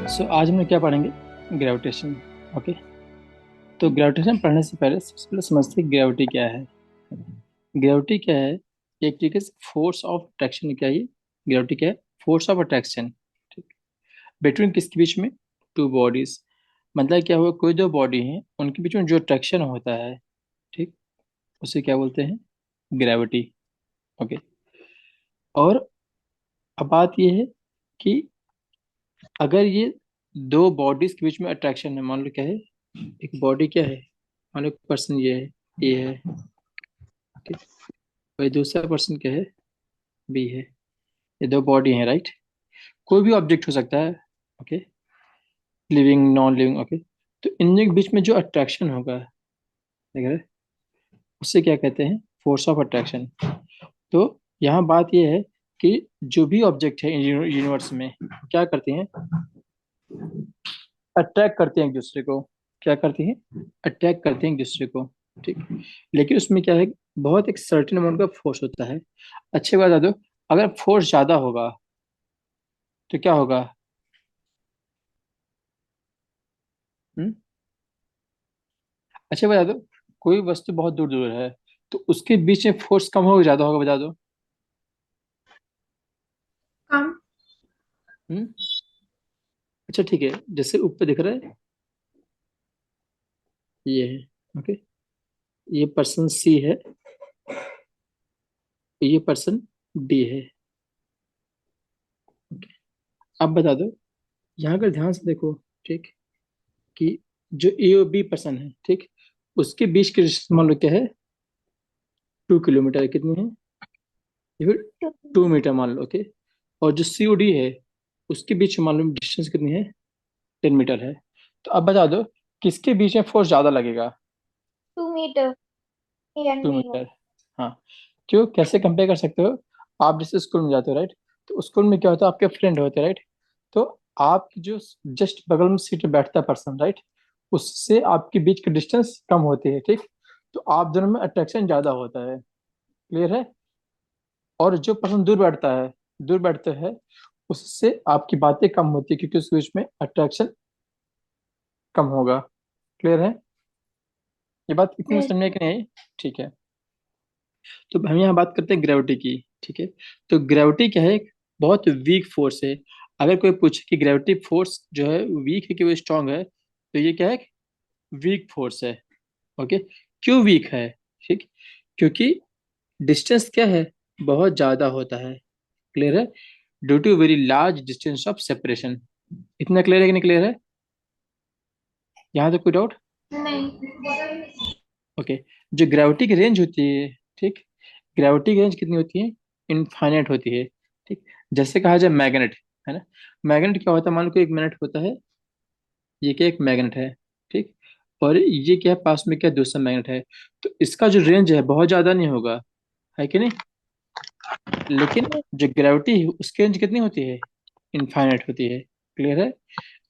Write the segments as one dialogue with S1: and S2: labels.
S1: आज हम लोग क्या पढ़ेंगे? ग्रेविटेशन। ओके। तो ग्रेविटेशन पढ़ने से पहले सबसे पहले समझते हैं ग्रेविटी क्या है। ग्रेविटी क्या है? एक तरीके से फोर्स ऑफ अट्रैक्शन क्या है ये? ग्रेविटी क्या है? Force of attraction. ठीक। बिटवीन किसके बीच में? Two bodies. मतलब क्या हुआ, कोई दो बॉडी हैं उनके बीच में जो अट्रैक्शन होता है, ठीक, उसे क्या बोलते हैं? ग्रेविटी। ओके। और अब बात यह है कि अगर ये दो बॉडीज के बीच में अट्रैक्शन है, मान लो क्या है, एक बॉडी क्या है, मान लो पर्सन ये है, ओके, भाई दूसरा पर्सन क्या है, बी है। ये दो बॉडी है, राइट। कोई भी ऑब्जेक्ट हो सकता है, okay, living non living, okay. तो इन के बीच में जो अट्रैक्शन होगा, देख रहे, उससे क्या कहते हैं? Force of attraction. तो यहाँ बात यह है कि जो भी ऑब्जेक्ट है यूनिवर्स में क्या करते हैं? अट्रैक्ट करते हैं एक दूसरे को। क्या करते हैं? अट्रैक्ट करते हैं एक दूसरे को। ठीक। लेकिन उसमें क्या है, बहुत एक सर्टेन अमाउंट का फोर्स होता है। अच्छी बात बता दो, अगर फोर्स ज्यादा होगा तो क्या होगा? हम्म। अच्छा बता दो, कोई वस्तु बहुत दूर दूर है तो उसके बीच में फोर्स कम होगा ज्यादा होगा, बता दो।
S2: कम।
S1: हम्म। अच्छा ठीक है, जैसे ऊपर दिख रहा है, ये है, ओके, ये पर्सन सी है, ये पर्सन डी है। अब बता दो, यहाँ अगर ध्यान से देखो, ठीक, कि जो ए और बी पर्सन है, ठीक, उसके बीच की डिस्टेंस मान लो क्या है, 2 किलोमीटर है। कितनी है? या फिर 2 मीटर मान लो, ओके। और जो सी और डी है उसके बीच में मान लो डिस्टेंस कितनी है, 10 मीटर है। तो अब बता दो किसके बीच में फोर्स ज्यादा लगेगा?
S2: 2 मीटर।
S1: टू
S2: नहीं हो।
S1: मीटर हाँ। क्यों, कैसे कंपेयर कर सकते हो? आप जैसे स्कूल में जाते हो, राइट, तो स्कूल में क्या होता है, आपके फ्रेंड होते हैं, राइट। तो आपकी जो जस्ट बगल में सीट पे बैठता है पर्सन, राइट, उससे आपके बीच की डिस्टेंस कम होती है, ठीक। तो आप दोनों में अट्रैक्शन ज्यादा होता है। क्लियर है? और जो पर्सन दूर बैठते हैं, उससे आपकी बातें कम होती है क्योंकि उसके बीच में अट्रैक्शन कम होगा। क्लियर है? ये बात इतनी
S2: Yes.
S1: समझ में कि नहीं आई? ठीक है। तो हम यहाँ बात करते हैं ग्रेविटी की, ठीक है। तो ग्रेविटी क्या है? एक बहुत वीक फोर्स है। अगर कोई पूछे कि ग्रेविटी फोर्स जो है वीक है कि वो स्ट्रांग है, तो ये क्या है? वीक फोर्स है। ओके। क्यों वीक है? ठीक, क्योंकि डिस्टेंस क्या है, बहुत ज्यादा होता है। क्लियर है? Due to very large distance of separation. इतना क्लियर है कि नहीं क्लियर है? यहाँ तो कोई डाउट?
S2: नहीं।
S1: ओके। जो ग्रेविटी की रेंज होती है, ठीक, ग्रेविटी की रेंज कितनी होती है? इनफाइनाइट होती है। ठीक। जैसे कहा जाए मैग्नेट, है ना। मैग्नेट क्या होता है, मान लो कोई एक मैग्नेट होता है, ये क्या एक मैग्नेट है, ठीक। और ये क्या है, पास में क्या दूसरा मैग्नेट है। तो इसका जो रेंज है बहुत ज्यादा नहीं होगा, है कि नहीं? लेकिन जो ग्रेविटी है उसकी रेंज कितनी होती है? इनफाइनाइट होती है। क्लियर है?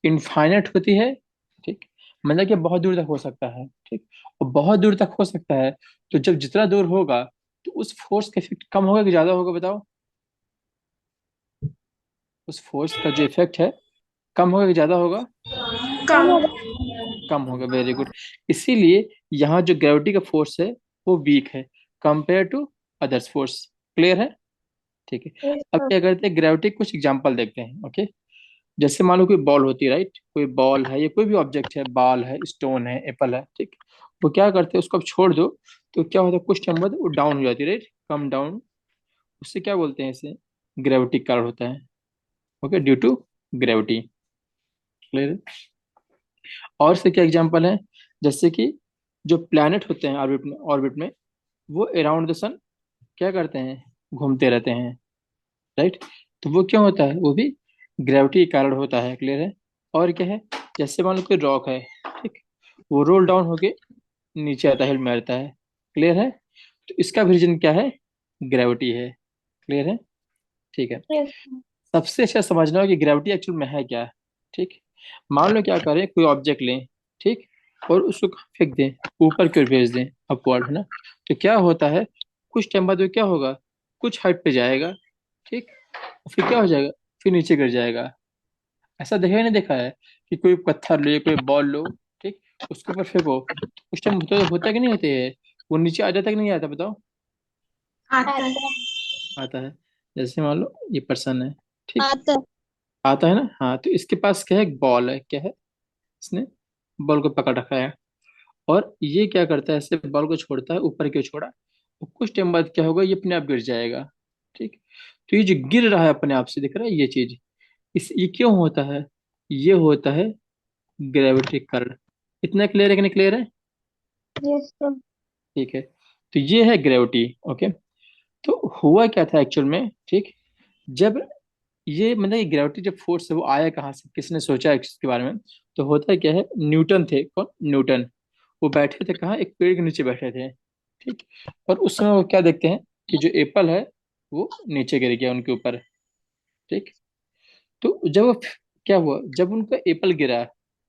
S1: इनफाइनाइट होती है, ठीक। मतलब कि बहुत दूर तक हो सकता है, ठीक। और बहुत दूर तक हो सकता है, तो जब जितना दूर होगा तो उस फोर्स का इफेक्ट कम होगा कि ज्यादा होगा, बताओ। उस फोर्स का जो इफेक्ट है कम होगा कि ज्यादा होगा?
S2: कम।
S1: कम होगा, वेरी गुड। इसीलिए यहाँ जो ग्रेविटी का फोर्स है वो वीक है compare to others force. Clear है? ठीक है।
S2: Yes,
S1: अब
S2: sir.
S1: क्या करते हैं, ग्रेविटी कुछ एग्जांपल देखते हैं, ओके। जैसे मान लो कोई बॉल होती है, राइट, कोई बॉल है या कोई भी ऑब्जेक्ट है, बॉल है, स्टोन है, एप्पल है, ठीक। वो क्या करते हैं, उसको अब छोड़ दो तो क्या होता है, कुछ टाइम बाद वो डाउन हो जाती है, राइट, कम डाउन। उससे क्या बोलते हैं, इसे ग्रेविटी कारण होता है। Okay, due to gravity. Clear? और से क्या एग्जांपल है, जैसे कि जो प्लैनेट होते हैं ऑर्बिट में वो अराउंड द सन क्या करते हैं, घूमते रहते हैं, राइट। तो वो क्यों होता है, वो भी ग्रेविटी के कारण होता है। क्लियर है? और क्या है, जैसे मान लो कोई रॉक है, ठीक, वो रोल डाउन होके नीचे आता है, हिल मारता है। क्लियर है? तो इसका भी रीजन क्या है? ग्रेविटी है। क्लियर है? ठीक है।
S2: Yes.
S1: सबसे अच्छा समझना हो कि ग्रेविटी एक्चुअल में है क्या, ठीक। मान लो क्या करें, कोई ऑब्जेक्ट लें, ठीक, और उसको फेंक दें, ऊपर की ओर भेज दें, अपवर्ड, है ना। तो क्या होता है, कुछ टाइम बाद वो क्या होगा, कुछ हाइट पे जाएगा, ठीक, और फिर क्या हो जाएगा, फिर नीचे गिर जाएगा। ऐसा देखा ही नहीं देखा है कि कोई पत्थर लो या कोई बॉल लो, ठीक, उसके ऊपर फेंको तो उस टाइम होता है कि नहीं होते है, वो नीचे आ जाता कि नहीं आता, बताओ।
S2: आता है।
S1: आता है। जैसे मान लो ये पर्सन है, ठीक,
S2: आता है।
S1: आता है ना, हाँ, तो इसके पास क्या है, बॉल है, क्या है, इसने बॉल को पकड़ रखा है, और ये क्या करता है, ऐसे बॉल को छोड़ता है, ऊपर क्यों छोड़ा, और कुछ टाइम बाद क्या होगा, ये अपने आप गिर जाएगा, ठीक। तो ये जो गिर रहा है अपने आप से, दिख रहा है ये चीज, इस ये क्यों होता है, ये होता है ग्रेविटी करंट। इतना क्लियर है कि नहीं क्लियर है?
S2: Yes sir.
S1: ठीक है, तो ये है ग्रेविटी, ओके। तो हुआ क्या था एक्चुअल में, ठीक, जब ये मतलब ये ग्रेविटी जब फोर्स है वो आया कहाँ से, किसने सोचा इसके बारे में, तो होता क्या है, न्यूटन थे, कौन, न्यूटन। वो बैठे थे कहाँ, एक पेड़ के नीचे बैठे थे, ठीक। और उस समय वो क्या देखते हैं कि जो एप्पल है वो नीचे गिर गया उनके ऊपर, ठीक। तो जब क्या हुआ, जब उनका एप्पल गिरा,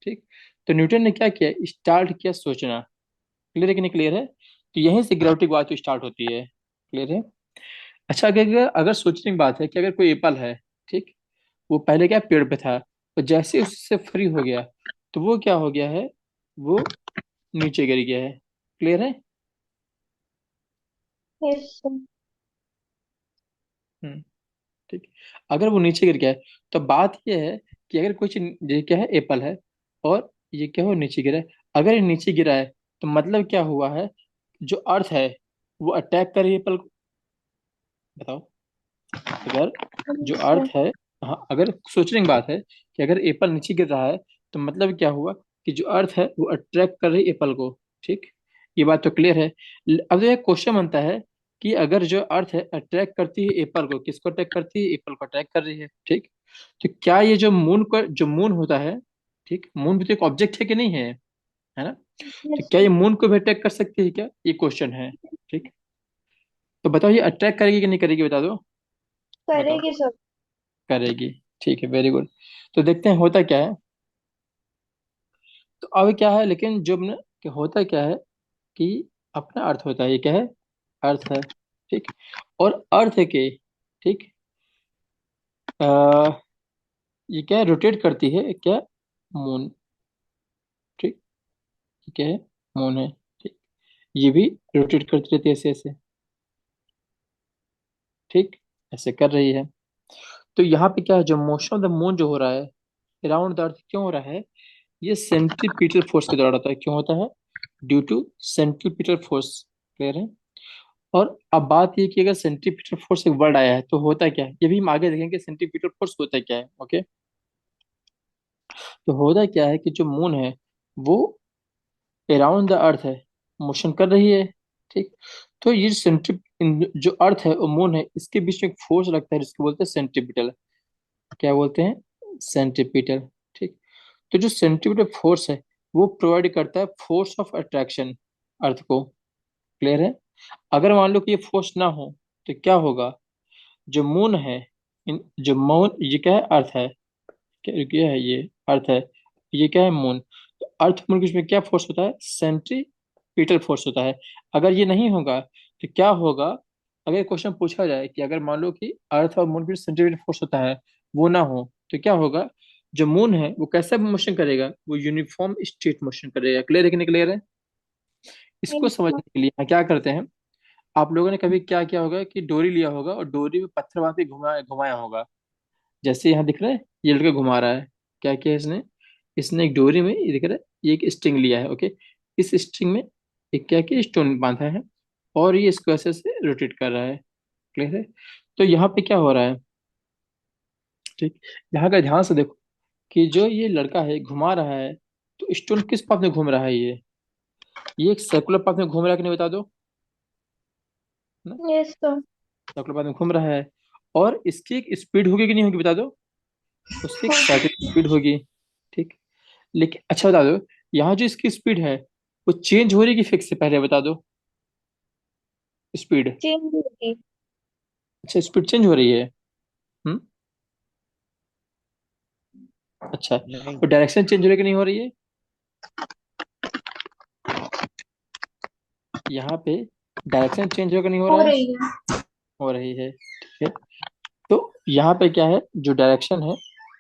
S1: ठीक, तो न्यूटन ने क्या किया, स्टार्ट किया सोचना। क्लियर है कि नहीं क्लियर है? तो यहीं से ग्रेविटी की बात तो स्टार्ट होती है। क्लियर है? अच्छा, अगर अगर सोचने की बात है कि अगर कोई एप्पल है, ठीक, वो पहले क्या पेड़ पे था, और जैसे ही उससे फ्री हो गया तो वो क्या हो गया है, वो नीचे गिर गया है। क्लियर है?
S2: Yes sir.
S1: हम्म, ठीक। अगर वो नीचे गिर गया है तो बात ये है कि अगर कुछ, ये क्या है, एप्पल है, और ये क्या हो, नीचे गिरा है। अगर ये नीचे गिरा है तो मतलब क्या हुआ है, जो अर्थ है वो अटैक कर रही है एप्पल को। बताओ, अगर जो
S2: यस
S1: अर्थ
S2: सर।
S1: है, हाँ, अगर सोचने की बात है कि अगर एप्पल नीचे गिर रहा है तो मतलब क्या हुआ कि जो अर्थ है वो अट्रैक्ट कर रही है एप्पल को, ठीक। ये बात तो क्लियर है। अब ये क्वेश्चन बनता है कि अगर जो अर्थ है अट्रैक्ट करती है एप्पल को, किसको अट्रैक्ट करती है, एप्पल को अट्रैक्ट कर रही है, ठीक। तो क्या ये जो मून का जो मून होता है, ठीक, मून भी तो एक ऑब्जेक्ट है कि नहीं है ना? तो
S2: यस
S1: क्या ये
S2: सर।
S1: मून को भी अट्रैक्ट कर सकती है क्या, ये क्वेश्चन है, ठीक। तो बताओ ये अट्रैक्ट करेगी कि नहीं करेगी, बता दो। बताओ।
S2: करेगी सर।
S1: करेगी। ठीक है, वेरी गुड। तो देखते हैं होता क्या है। तो अब क्या है, लेकिन जो न, कि होता क्या है कि अपना अर्थ होता है, ये क्या है, अर्थ है, ठीक। और अर्थ के, ठीक, आ, ये क्या है, रोटेट करती है, क्या, मून, ठीक, ये क्या है, मून है, ठीक। ये भी रोटेट करती रहती है ऐसे ऐसे, ठीक, ऐसे कर रही है। तो यहाँ पे क्या है, जो मोशन ऑफ द मून जो हो रहा है अराउंड द अर्थ, क्यों हो रहा है, ये सेंट्रीपिटल फोर्स के दौरान होता है। क्यों होता है? Due to centripetal force. Clear है? और अब बात ये कि अगर सेंट्रीपिटल फोर्स एक वर्ड आया है तो होता क्या है, ये भी हम आगे देखेंगे सेंट्रीपिटल फोर्स होता क्या है, ओके। तो होता क्या है कि जो मून है वो अराउंड द अर्थ है, मोशन कर रही है, ठीक। तो ये जो अर्थ है और मून है इसके बीच में एक फोर्स लगता है जिसको बोलते हैं सेंट्रीपिटल। क्या बोलते हैं? सेंट्रीपिटल, ठीक। तो जो सेंट्रीपिटल फोर्स है वो प्रोवाइड करता है फोर्स ऑफ अट्रैक्शन अर्थ को। क्लियर है? अगर मान लो कि ये फोर्स ना हो तो क्या होगा, जो मून है, जो मून, ये क्या है, अर्थ है, क्या है, ये अर्थ है, ये क्या है, मून। तो अर्थ मून के बीच में क्या फोर्स होता है, सेंट्रीपिटल फोर्स होता है। अगर ये नहीं होगा तो क्या होगा, अगर क्वेश्चन पूछा जाए कि अगर मान लो कि अर्थ और मून के बीच सेंट्रीपिटल फोर्स होता है, वो ना हो तो क्या होगा, जो मून है वो कैसा मोशन करेगा, वो यूनिफॉर्म स्ट्रेट मोशन करेगा। क्लियर है कि नहीं क्लियर है? इसको
S2: यस सर।
S1: समझने के लिए हम क्या करते हैं, आप लोगों ने कभी क्या किया होगा कि डोरी लिया होगा और डोरी में पत्थर बांध के घुमाया घुमाया होगा। जैसे यहाँ दिख रहा है, ये लड़का घुमा रहा है, क्या किया है इसने, इसने एक डोरी में, ये दिख रहा है, ये एक स्ट्रिंग लिया है, ओके। इस स्ट्रिंग में एक क्या किया, स्टोन बांधा है, और ये इसको ऐसे से रोटेट कर रहा है। क्लियर है? तो यहाँ पे क्या हो रहा है, ठीक, यहाँ का ध्यान से देखो कि जो ये लड़का है घुमा रहा है, तो स्टोन किस पाथ में घूम रहा है, ये एक सर्कुलर पाथ में घूम रहा है कि नहीं, बता दो ना।
S2: Yes sir.
S1: सर्कुलर पाथ में घूम रहा है, और इसकी एक स्पीड होगी कि नहीं होगी, बता दो। उसकी एक सर्टेन स्पीड होगी, ठीक। लेकिन अच्छा बता दो, यहाँ जो इसकी स्पीड है वो चेंज हो रही है कि फिक्स है, पहले बता दो स्पीड।
S2: चेंज होगी।
S1: अच्छा, स्पीड चेंज हो रही है। हम्म, अच्छा,
S3: नहीं।
S1: और डायरेक्शन चेंज हो रही है कि नहीं हो रही है, यहाँ पे डायरेक्शन चेंज हो रहा है कि नहीं हो
S2: हो
S1: रहा है?
S2: रही है।
S1: हो रही है, ठीक है। तो यहाँ पे क्या है, जो डायरेक्शन है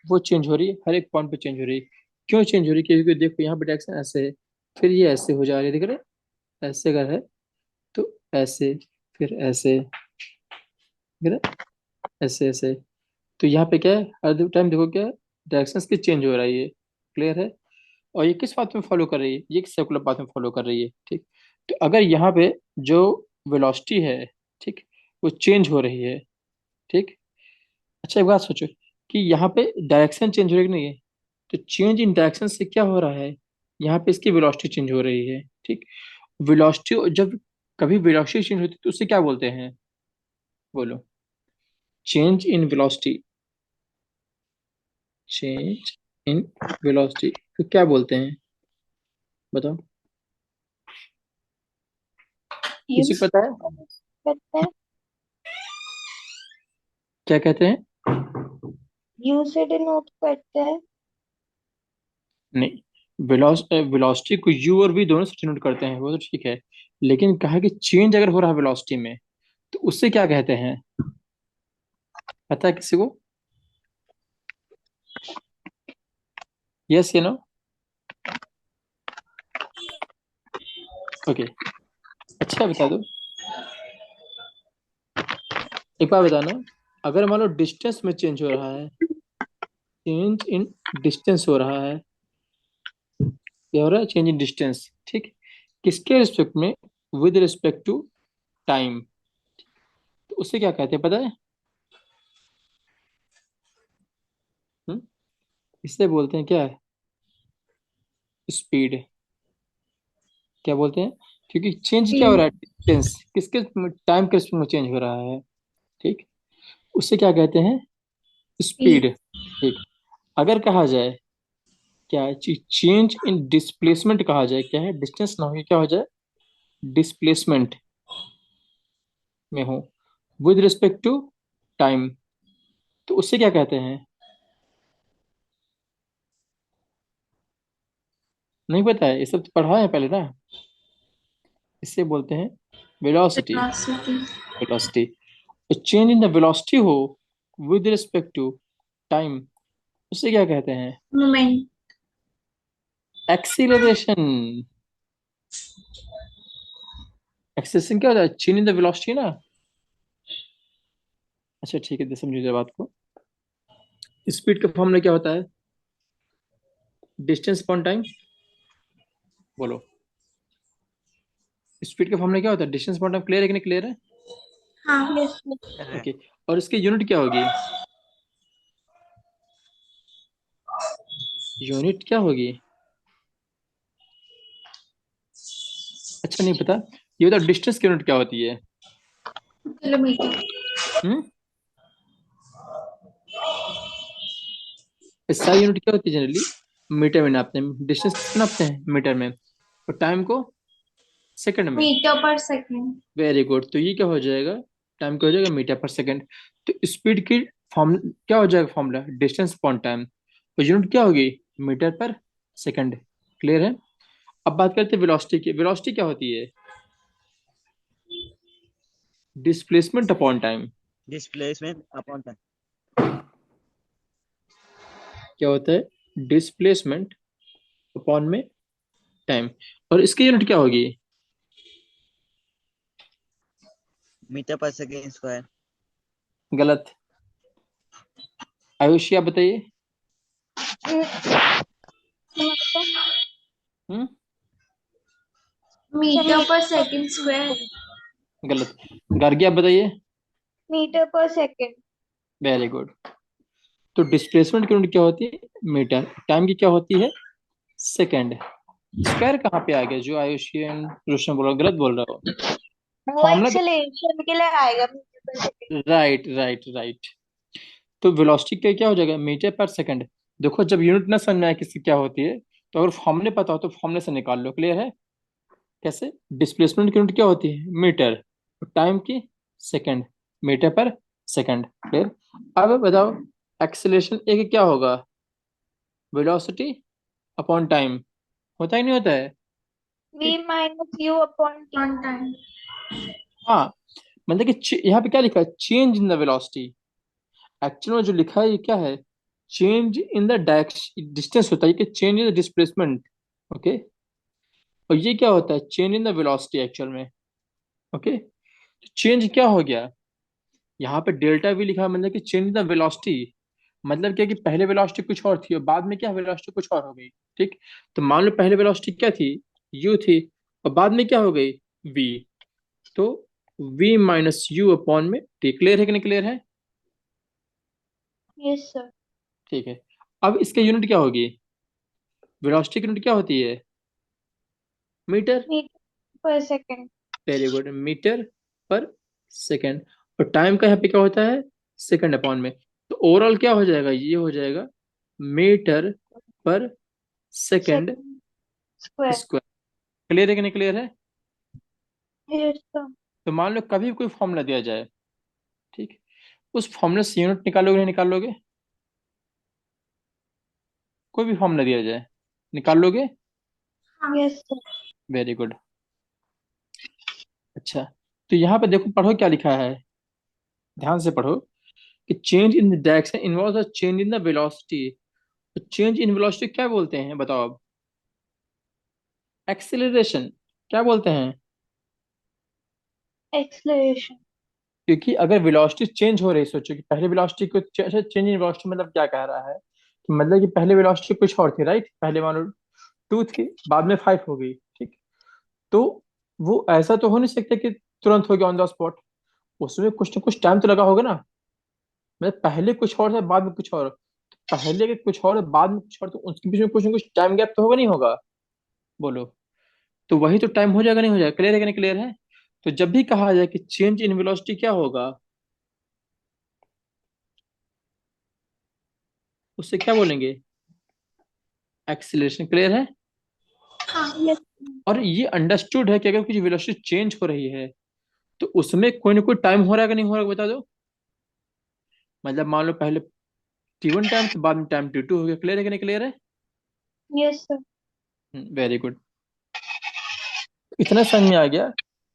S1: वो चेंज हो रही है, हर एक पॉइंट पे चेंज हो रही है। क्यों चेंज हो रही है? क्योंकि देखो यहाँ पे डायरेक्शन ऐसे है, फिर ये ऐसे हो जा रही है, दिख रहा है? ऐसे अगर है तो ऐसे, फिर ऐसे, दिख रहा है? ऐसे ऐसे। तो यहाँ पे क्या है, हर टाइम देखो क्या है, डायरेक्शन की चेंज हो रही है। क्लियर है? और ये किस बात में फॉलो कर रही है? ये सर्कुलर पाथ में फॉलो कर रही है। ठीक। तो अगर यहाँ पे जो वेलोसिटी है, ठीक, वो चेंज हो रही है। ठीक। अच्छा एक बात सोचो कि यहाँ पे डायरेक्शन चेंज हो रही है कि नहीं है? तो चेंज इन डायरेक्शन से क्या हो रहा है? यहाँ पे इसकी वेलोसिटी चेंज हो रही है। ठीक। वेलोसिटी, जब कभी वेलोसिटी चेंज होती है तो उसे क्या बोलते हैं? बोलो। Change in velocity, change in velocity तो क्या बोलते हैं? बताओ। किसी को
S2: यूज
S1: पता है?
S2: करते हैं।
S1: क्या कहते हैं?
S2: यू से डिनोट करते हैं।
S1: नहीं, वेलोसिटी को यू और वी दोनों से डिनोट करते हैं, वो तो ठीक है। लेकिन कहा कि चेंज अगर हो रहा है वेलोसिटी में तो उससे क्या कहते हैं? पता है किसी को? यस या नो? ओके। अच्छा बता दो, एक बार बताना, अगर मान लो डिस्टेंस में चेंज हो रहा है, चेंज इन डिस्टेंस हो रहा है, क्या हो रहा है? Change in distance. ठीक। किसके रिस्पेक्ट में? With respect to time. तो उससे क्या कहते हैं पता है? हम्म? इससे बोलते हैं क्या? स्पीड। क्या बोलते हैं? क्योंकि चेंज क्या हो रहा है, डिस्टेंस किसके टाइम के रिस्पेक्ट में चेंज हो रहा है। ठीक। उससे क्या कहते हैं?
S2: स्पीड।
S1: स्पीड। ठीक। अगर कहा जाए क्या है, चेंज इन डिस्प्लेसमेंट कहा जाए, क्या है, डिस्टेंस ना हो, क्या हो जाए, डिस्प्लेसमेंट में हो विद रिस्पेक्ट टू टाइम, तो उससे क्या कहते हैं? नहीं पता है? ये सब तो पढ़ा है पहले ना। इससे बोलते हैं velocity.
S2: Velocity.
S1: Velocity. Change in the velocity हो विद रिस्पेक्ट टू टाइम, उससे क्या कहते हैं?
S2: मोमेंट।
S1: एक्सीलरेशन। एक्सेलेरेशन क्या होता है? चेंज इन द वेलोसिटी ना। अच्छा ठीक है, तो समझिए बात को। स्पीड का फॉर्मूला क्या होता है? Distance upon time. बोलो। स्पीड का फॉर्मूला क्या होता है? Distance upon time. क्लियर है कि नहीं? क्लियर है?
S2: हाँ। यस।
S1: ओके। और इसकी यूनिट क्या होगी? यूनिट क्या होगी? अच्छा नहीं पता? ये बताओ डिस्टेंस की यूनिट क्या होती है?
S2: किलोमीटर।
S1: हम्म? एसआई यूनिट क्या होती है जनरली? मीटर में नापते हैं। डिस्टेंस किसको नापते हैं? मीटर में। और टाइम को सेकंड में।
S2: मीटर पर सेकेंड।
S1: Very good. तो ये क्या हो जाएगा? टाइम क्या हो जाएगा? मीटर पर सेकंड। तो स्पीड की फॉर्म क्या हो जाएगा? फॉर्मूला डिस्टेंस अपॉन टाइम, और यूनिट क्या होगी? मीटर पर सेकंड। क्लियर है? अब बात करते हैं वेलोसिटी की। वेलोसिटी क्या होती है? Displacement upon time.
S3: Displacement upon time.
S1: क्या होता है? डिस्प्लेसमेंट अपॉन में टाइम। और इसकी यूनिट क्या होगी?
S3: मीटर पर सेकेंड स्क्वायर।
S1: गलत। आयुषी आप बताइए। हम्म?
S2: मीटर पर सेकेंड स्क्वायर।
S1: गलत। गार्गी आप बताइए।
S2: मीटर पर सेकेंड।
S1: Very good. तो डिस्प्लेसमेंट की यूनिट क्या होती है? मीटर। टाइम की क्या होती है? सेकंड। स्क्वायर कहाँ पे आ गया? जो आयुषी एंड रोशन बोल रहा हो, गलत बोल रहा हो।
S2: वो
S1: फॉर्मूला तो
S2: एक्सेलरेशन के लिए आएगा मीटर पर सेकेंड।
S1: Right right right. तो वेलोसिटी का क्या हो जाएगा? मीटर पर सेकंड। देखो जब यूनिट ना समझ में आए किसकी क्या होती है, तो अगर फॉर्मूले पता हो तो फॉर्मूले से निकाल लो। क्लियर है? कैसे? डिस्प्लेसमेंट की यूनिट क्या होती है? मीटर। टाइम की सेकंड। मीटर पर सेकंड। क्लियर? अब बताओ एक्सेलरेशन एक क्या होगा? Velocity upon time. होता ही नहीं होता है?
S2: वी
S1: ठीक।
S2: Minus you upon time.
S1: हाँ। मतलब कि यहाँ पे क्या लिखा है? Change in the velocity. Actual में जो लिखा है ये क्या है? Change in the direction distance होता है कि change in the displacement. Okay. और ये क्या होता है, change in the velocity actual में। ओके। तो चेंज क्या हो गया, यहाँ पे डेल्टा वी लिखा है, मतलब कि चेंज इन द वेलोसिटी। मतलब क्या कि पहले वेलोसिटी कुछ और थी और बाद में क्या वेलोसिटी कुछ और हो गई। ठीक। तो मान लो पहले वेलोसिटी क्या थी, यू थी, और बाद में क्या हो गई, वी। तो v माइनस यू अपॉन में टी। क्लियर है कि नहीं क्लियर है।
S2: Yes sir.
S1: ठीक है। अब इसका यूनिट क्या होगी, वेलोसिटी की यूनिट क्या होती है, मीटर।
S2: मीटर पर सेकंड।
S1: वेरी गुड, मीटर पर सेकेंड। और टाइम का यहाँ पे क्या होता है, सेकंड अपॉन में। तो ओवरऑल क्या हो जाएगा, ये हो जाएगा मीटर पर second
S2: second square.
S1: Square. Clear है कि नहीं क्लियर है।
S2: Yes sir.
S1: तो मान लो कभी भी कोई फॉर्मूला दिया जाए, ठीक, उस फॉर्मूले से यूनिट निकालोगे नहीं निकाल लोगे, कोई भी फॉर्मूला दिया जाए निकाल लोगे।
S2: Yes sir.
S1: Very good. अच्छा, तो यहाँ पे देखो, पढ़ो क्या लिखा है, ध्यान से पढ़ो कि change in the direction involve change in the velocity. तो चेंज इन वेलोसिटी क्या बोलते हैं बताओ अब, एक्सेलरेशन क्या बोलते हैं।
S2: एक्सलेशन।
S1: क्योंकि अगर वेलोसिटी चेंज हो रही, सोचो कि पहले वेलोसिटी को अच्छा, चेंज इन वेलोसिटी मतलब क्या कह रहा है, कि मतलब कि पहले वेलोसिटी कुछ और थी, राइट, पहले मान लो 2 थी, बाद में 5 हो गई, ठीक। तो वो ऐसा तो हो नहीं सकता कि तुरंत हो गया ऑन द स्पॉट, उसमें कुछ ना कुछ टाइम तो लगा होगा ना। मतलब पहले कुछ और था बाद में कुछ और, पहले के कुछ और बाद में कुछ और, तो उसके बीच में कुछ ना कुछ टाइम गैप तो होगा नहीं होगा, बोलो। तो वही तो टाइम हो जाएगा नहीं हो जाएगा, क्लियर है कि नहीं क्लियर है। तो जब भी कहा जाए कि चेंज इन वेलोसिटी क्या होगा, उससे क्या बोलेंगे, एक्सीलरेशन। क्लियर है।
S2: हाँ यस।
S1: और ये अंडरस्टूड है कि अगर कुछ वेलोसिटी चेंज हो रही है तो उसमें कोई ना कोई टाइम हो रहा है कि नहीं हो रहा है, बता दो। मतलब मान लो पहले T1 टाइम तो बाद में टाइम T2 हो गया। क्लियर है कि नहीं क्लियर है।
S2: Yes sir.
S1: Very good. इतना समझ में आ गया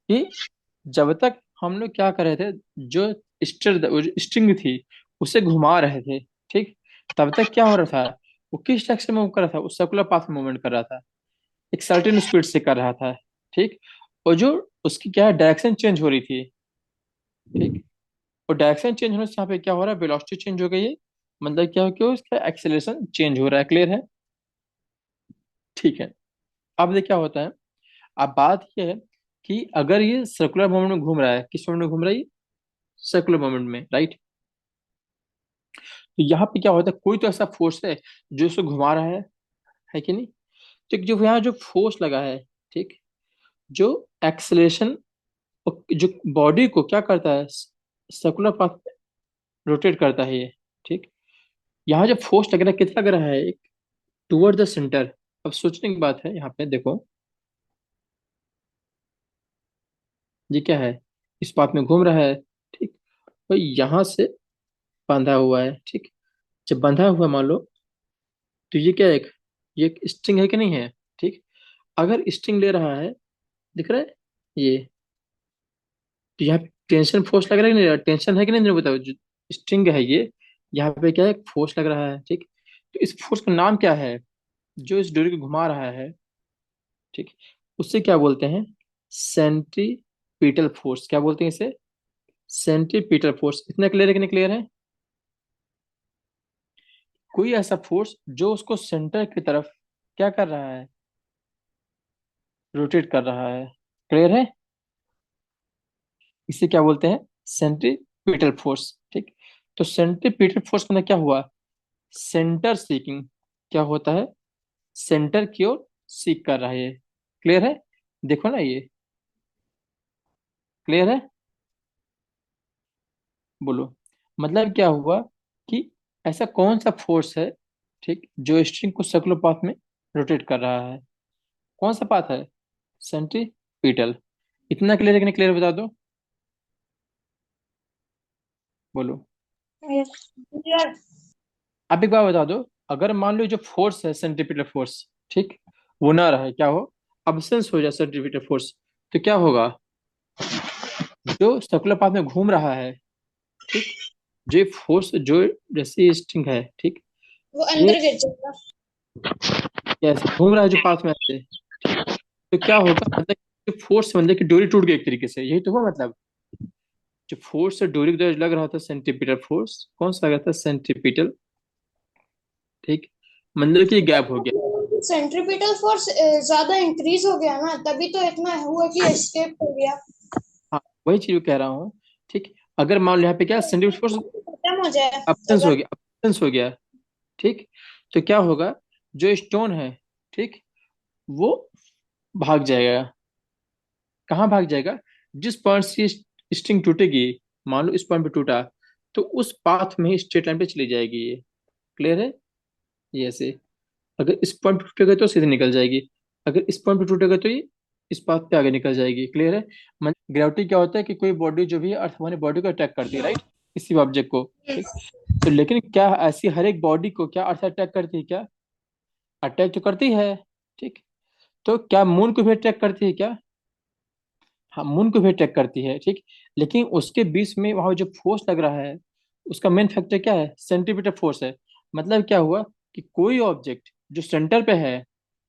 S1: कि जब तक हम लोग क्या कर रहे थे, जो स्ट्रिंग थी उसे घुमा रहे थे, ठीक, तब तक क्या हो रहा था, वो किस डायरेक्शन में मूव कर रहा था, वो सर्कुलर पाथ में मूवमेंट कर रहा था, एक सर्टेन स्पीड से कर रहा था, ठीक। और जो उसकी क्या है, डायरेक्शन चेंज हो रही थी, ठीक। और डायरेक्शन चेंज होने से यहाँ पे क्या हो रहा है, वेलोसिटी चेंज हो गई है, मतलब क्या हो कि उसका एक्सेलरेशन चेंज हो रहा है। क्लियर है। ठीक है। अब देखिए क्या होता है, अब बात यह है कि अगर ये सर्कुलर मोमेंट में घूम रहा है, किस मोमेंट में घूम रहा है, सर्कुलर मोमेंट में, राइट। तो यहाँ पे क्या होता है, कोई तो ऐसा फोर्स है जो उसको घुमा रहा है कि नहीं। तो जो यहाँ जो फोर्स लगा है, ठीक, जो एक्सेलरेशन, जो बॉडी को क्या करता है, सर्कुलर पाथ रोटेट करता है ये, ठीक। यहाँ जो फोर्स लग रहा है कितना लग रहा है, एक टूवर्ड द सेंटर। अब सोचने की बात है, यहाँ पे देखो ये क्या है, इस पाथ में घूम रहा है, ठीक। तो यहाँ से बंधा हुआ है, ठीक। जब बंधा हुआ मान लो, तो ये क्या है, ये एक स्ट्रिंग है कि नहीं है, ठीक। अगर स्ट्रिंग ले रहा है, दिख रहा है ये, तो यहाँ पे टेंशन फोर्स लग रहा है कि नहीं, टेंशन है कि नहीं, बताओ। जो स्ट्रिंग है ये, यहाँ पे क्या है, फोर्स लग रहा है, ठीक। तो इस फोर्स का नाम क्या है, जो इस डोरी को घुमा रहा है, ठीक, उससे क्या बोलते हैं, सेंट्रीपिटल फोर्स। क्या बोलते हैं इसे, सेंट्रीपिटल फोर्स। इतना क्लियर है कि नहीं क्लियर है। कोई ऐसा फोर्स जो उसको सेंटर की तरफ क्या कर रहा है, रोटेट कर रहा है। क्लियर है। इसे क्या बोलते हैं, सेंट्रीपिटल फोर्स, ठीक। तो सेंट्रीपिटल फोर्स का मतलब क्या हुआ, सेंटर सीकिंग। क्या होता है, सेंटर की ओर सीक कर रहा है ये। क्लियर है। देखो ना ये, क्लियर है, बोलो। मतलब क्या हुआ कि ऐसा कौन सा फोर्स है, ठीक, जो स्ट्रिंग को सर्कुलर पाथ में रोटेट कर रहा है, कौन सा पाथ है, सेंट्रीपिटल। इतना क्लियर है कि नहीं क्लियर, बता दो, बोलो।
S2: यस।
S1: अब एक बार बता दो, अगर मान लो जो फोर्स है सेंट्रीपिटल फोर्स, ठीक, वो ना रहे, क्या हो, अब्सेंस हो जाए सेंट्रीपिटल फोर्स, तो क्या होगा, जो सर्कुलर पाथ में घूम रहा है, ठीक, जो फोर्स जो जैसे स्ट्रिंग है, ठीक,
S2: वो
S1: ये
S2: अंदर गिर जाएगा।
S1: कैसे घूम रहा है जो पाथ में से, तो क्या होगा, मतलब फोर्स, मतलब कि डोरी टूट गई एक तरीके से, यही तो हुआ मतलब। जो फोर्स से डोरी को लग रहा था सेंटीपीटल फोर्स, कौन सा लगा था, सेंटीपीटल। ठीक, मतलब कि गैप हो गया।
S2: सेंट्रीपिटल फोर्स ज्यादा इंक्रीज हो गया ना, तभी तो इतना हुआ कि एस्केप हो गया।
S1: हाँ, वही चीज कह रहा हूँ। ठीक, अगर मान लो यहाँ पे क्या सेंट्रीपिटल फोर्स
S2: खत्म हो जाए
S1: अब्सेंस हो
S2: अगर।
S1: गया, अब्सेंस हो गया। ठीक, तो क्या होगा, जो स्टोन है, ठीक, वो भाग जाएगा। कहाँ भाग जाएगा, जिस पॉइंट से स्ट्रिंग टूटेगी, मान लो इस पॉइंट पे टूटा, तो उस पाथ में ही स्ट्रेट लाइन पे चली जाएगी ये। क्लियर है, ये ऐसे। अगर इस पॉइंट पे टूटेगा तो सीधे निकल जाएगी, अगर इस पॉइंट पे टूटेगा तो ये इस पाथ पे आगे निकल जाएगी। क्लियर है। ग्रेविटी क्या होता है कि कोई बॉडी जो भी है अर्थ हमारी बॉडी को अटैक करती है, राइट, किसी भी ऑब्जेक्ट को। ठीक, तो लेकिन क्या ऐसी हर एक बॉडी को क्या अर्थ अटैक करती है क्या, अटैक तो करती है। ठीक, तो क्या मून को भी अटैक करती है क्या, हाँ मून को भी अटैक करती है। ठीक, लेकिन उसके बीच में वहां जो फोर्स लग रहा है, उसका मेन फैक्टर क्या है, सेंट्रीपिटल फोर्स है। मतलब क्या हुआ कि कोई ऑब्जेक्ट जो सेंटर पे है,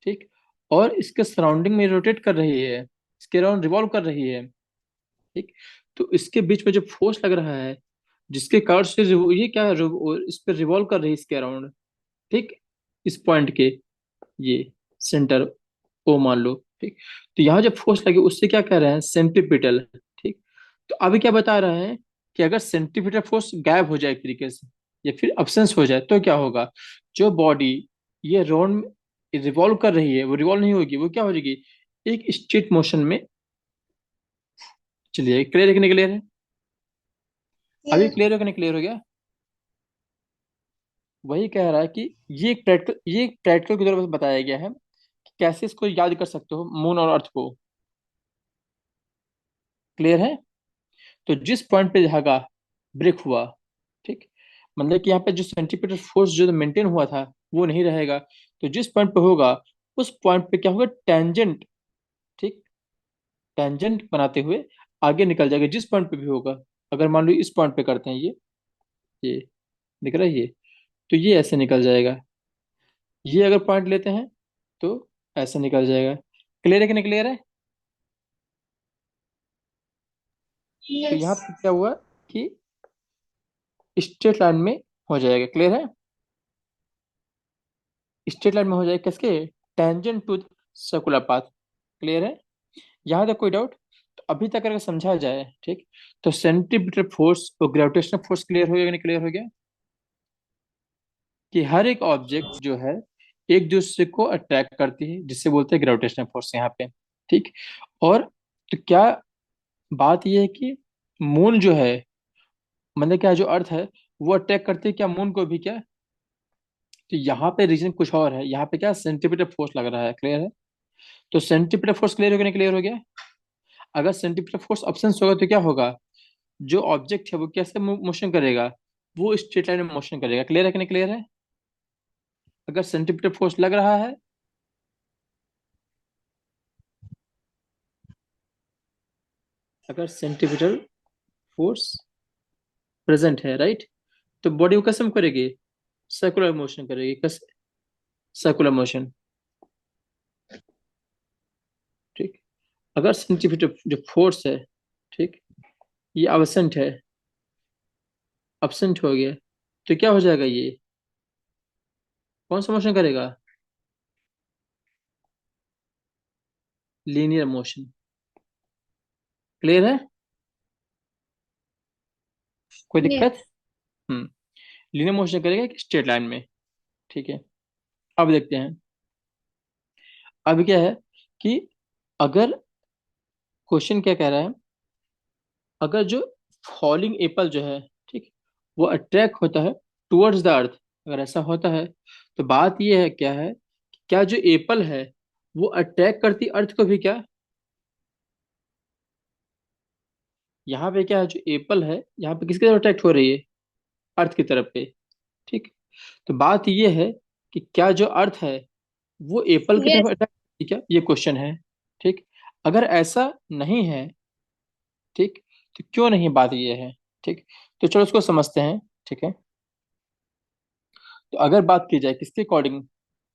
S1: ठीक, और इसके सराउंडिंग में रोटेट कर रही है, इसके अराउंड रिवॉल्व कर रही है, ठीक, तो इसके बीच में जो फोर्स लग रहा है, जिसके कारण से ये क्या है, इस पर रिवॉल्व कर रही है इसके अराउंड। ठीक, इस पॉइंट के, ये सेंटर ओ मान लो। ठीक, तो यहाँ जब फोर्स लगे उससे क्या कह रहे हैं, सेंट्रीपिटल। ठीक, तो अभी क्या बता रहे हैं कि अगर सेंट्रीपिटल फोर्स गायब हो जाए एक तरीके से, या फिर अब्सेंस हो जाए, तो क्या होगा, जो बॉडी ये राउंड रिवॉल्व कर रही है वो रिवॉल्व नहीं होगी, वो क्या हो जाएगी, एक स्ट्रेट मोशन में चली जाएगी। क्लियर है कि नहीं क्लियर है, अभी
S2: ये
S1: क्लियर हो कि नहीं क्लियर हो गया। वही कह रहा है कि ये एक प्रैक्टिकल के द्वारा बताया गया है कि कैसे इसको याद कर सकते हो मून और अर्थ को। क्लियर है। तो जिस पॉइंट पे धागा ब्रेक हुआ, ठीक, मतलब कि यहाँ पे जो सेंटीपीटल फोर्स जो मेंटेन हुआ था वो नहीं रहेगा, तो जिस पॉइंट पे होगा उस पॉइंट पे क्या होगा, टेंजेंट। ठीक, टेंजेंट बनाते हुए आगे निकल जाएगा जिस पॉइंट पे भी होगा। अगर मान लो इस पॉइंट पे करते हैं ये दिख रहा है ये, तो ये ऐसे निकल जाएगा। ये अगर पॉइंट लेते हैं तो ऐसे निकल जाएगा। क्लियर है कि नहीं क्लियर है। तो
S2: यस।
S1: यहाँ पे क्या हुआ कि स्ट्रेट लाइन में हो जाएगा। क्लियर है, स्ट्रेट लाइन में हो जाएगा किसके, tangent to circular path. Clear है, यहाँ तक कोई डाउट। तो अभी तक अगर समझा जाए, ठीक, तो सेंट्रीपिटल फोर्स और ग्रेविटेशनल फोर्स क्लियर हो गया कि नहीं क्लियर हो गया, कि हर एक ऑब्जेक्ट जो है एक दूसरे को अट्रैक्ट करती है, जिससे बोलते हैं ग्रेविटेशनल फोर्स यहाँ पे। ठीक, और तो क्या बात यह है कि मून जो है, मतलब क्या जो अर्थ है वो अट्रैक्ट करती है क्या मून को भी क्या, तो यहाँ पे रीजन कुछ और है, यहाँ पे क्या सेंटीमीटर फोर्स लग रहा है। क्लियर है, तो सेंटीमीटर फोर्स क्लियर हो गया नहीं क्लियर हो गया। अगर सेंटीमीटर फोर्स अब्सेंस होगा तो क्या होगा, जो ऑब्जेक्ट है वो कैसे मोशन करेगा, वो स्ट्रेट लाइन में मोशन करेगा। क्लियर है कि नहीं क्लियर है। अगर सेंटीमीटर फोर्स लग रहा है, अगर सेंटीमीटर फोर्स प्रेजेंट है, राइट, तो बॉडी को कैसे move करेगी, सर्कुलर मोशन करेगी। कैसे, सर्कुलर मोशन। ठीक, अगर सेंटीमीटर जो फोर्स है, ठीक, ये अब्सेंट है, अब्सेंट हो गया, तो क्या हो जाएगा, ये कौन सा मोशन करेगा, लीनियर मोशन। क्लियर है, कोई दिक्कत।
S2: यस।
S1: हम्म, लीनियर मोशन करेगा कि स्ट्रेट लाइन में। ठीक है, अब देखते हैं। अब क्या है कि अगर क्वेश्चन क्या कह रहा है, अगर जो फॉलिंग एप्पल जो है, ठीक, वो अट्रैक्ट होता है टुवर्ड्स द अर्थ, अगर ऐसा होता है, तो बात ये है क्या है, क्या जो एप्पल है वो अट्रैक्ट करती अर्थ को भी क्या, यहाँ पे क्या है, जो एप्पल है यहाँ पे किसकी तरफ अट्रैक्ट हो रही है, अर्थ की तरफ पे। ठीक, तो बात ये है कि क्या जो अर्थ है वो एप्पल की तरफ
S2: यस।
S1: अट्रैक्ट करती है क्या, ये क्वेश्चन है। ठीक, अगर ऐसा नहीं है, ठीक, तो क्यों नहीं, बात ये है। ठीक, तो चलो उसको समझते हैं। ठीक है, तो अगर बात की जाए किसके according,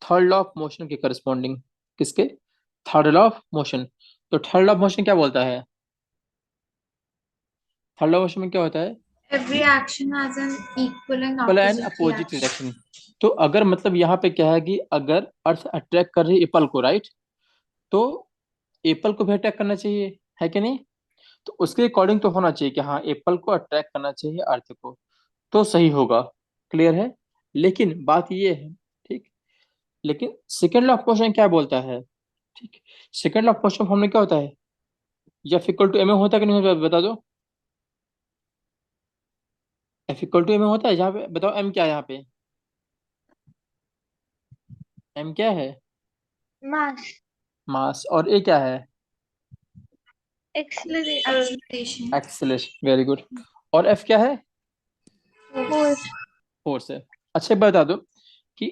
S1: third law of motion के करस्पॉन्डिंग, किसके, थर्ड लॉ ऑफ मोशन। तो थर्ड लॉ ऑफ मोशन क्या बोलता है, थर्ड लॉ ऑफ मोशन में क्या होता है,
S2: Every action has an equal and
S1: Apple and
S2: opposite
S1: opposite
S2: reaction.
S1: Direction. तो अगर मतलब यहाँ पे क्या है कि अगर अर्थ अट्रैक्ट कर रही है एप्पल को, राइट, तो एप्पल को भी अट्रैक्ट करना चाहिए, है कि नहीं। तो उसके अकॉर्डिंग तो होना चाहिए कि हाँ एप्पल को अट्रैक्ट करना चाहिए अर्थ को, तो सही होगा। क्लियर है। लेकिन बात ये है, ठीक, लेकिन सेकेंड लॉ ऑफ मोशन क्या बोलता है, ठीक, सेकेंड लॉ ऑफ मोशन हमने क्या होता है, एफ इक्वल टू एम होता है कि नहीं होता, बता दो। एफ इक्वल टू एम होता है, यहाँ पे बताओ एम क्या है यहाँ पे, एम क्या है,
S4: Mass.
S1: मास, और ए क्या है,
S2: Acceleration.
S1: Acceleration, very good. और एफ क्या है,
S4: Force.
S1: फोर्स है। अच्छा एक बात बता दो कि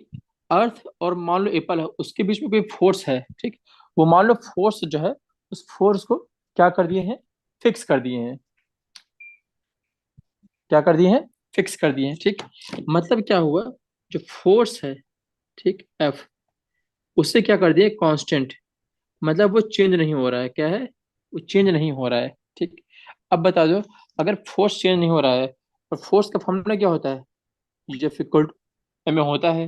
S1: अर्थ और मान लो एप्पल है, उसके बीच में कोई फोर्स है, ठीक, वो मान लो फोर्स जो है, उस फोर्स को क्या कर दिए हैं, फिक्स कर दिए हैं, क्या कर दिए हैं, फिक्स कर दिए हैं, ठीक। मतलब क्या हुआ, जो फोर्स है, ठीक, एफ, उससे क्या कर दिए, कांस्टेंट, मतलब वो चेंज नहीं हो रहा है, क्या है, वो चेंज नहीं हो रहा है, ठीक। अब बता दो, अगर फोर्स चेंज नहीं हो रहा है, और फोर्स का फॉर्मूला क्या होता है, F इक्वल टू में होता है।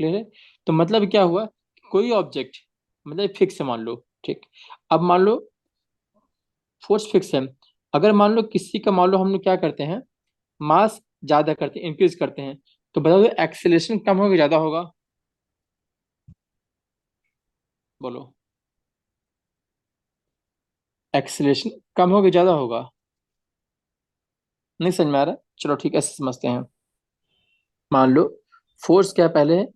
S1: क्लियर है। तो मतलब क्या हुआ, कोई ऑब्जेक्ट, मतलब फिक्स है मान लो, ठीक। अब मान लो फोर्स फिक्स है, अगर मान लो किसी का मान लो हम लोग क्या करते हैं, मास ज्यादा करते हैं, इंक्रीज करते हैं, तो बता दो एक्सेलरेशन कम होगा ज्यादा होगा, बोलो, एक्सेलरेशन कम होगा ज्यादा होगा, नहीं समझ में आ रहा, चलो ठीक है ऐसे समझते हैं। मान लो फोर्स क्या पहले है,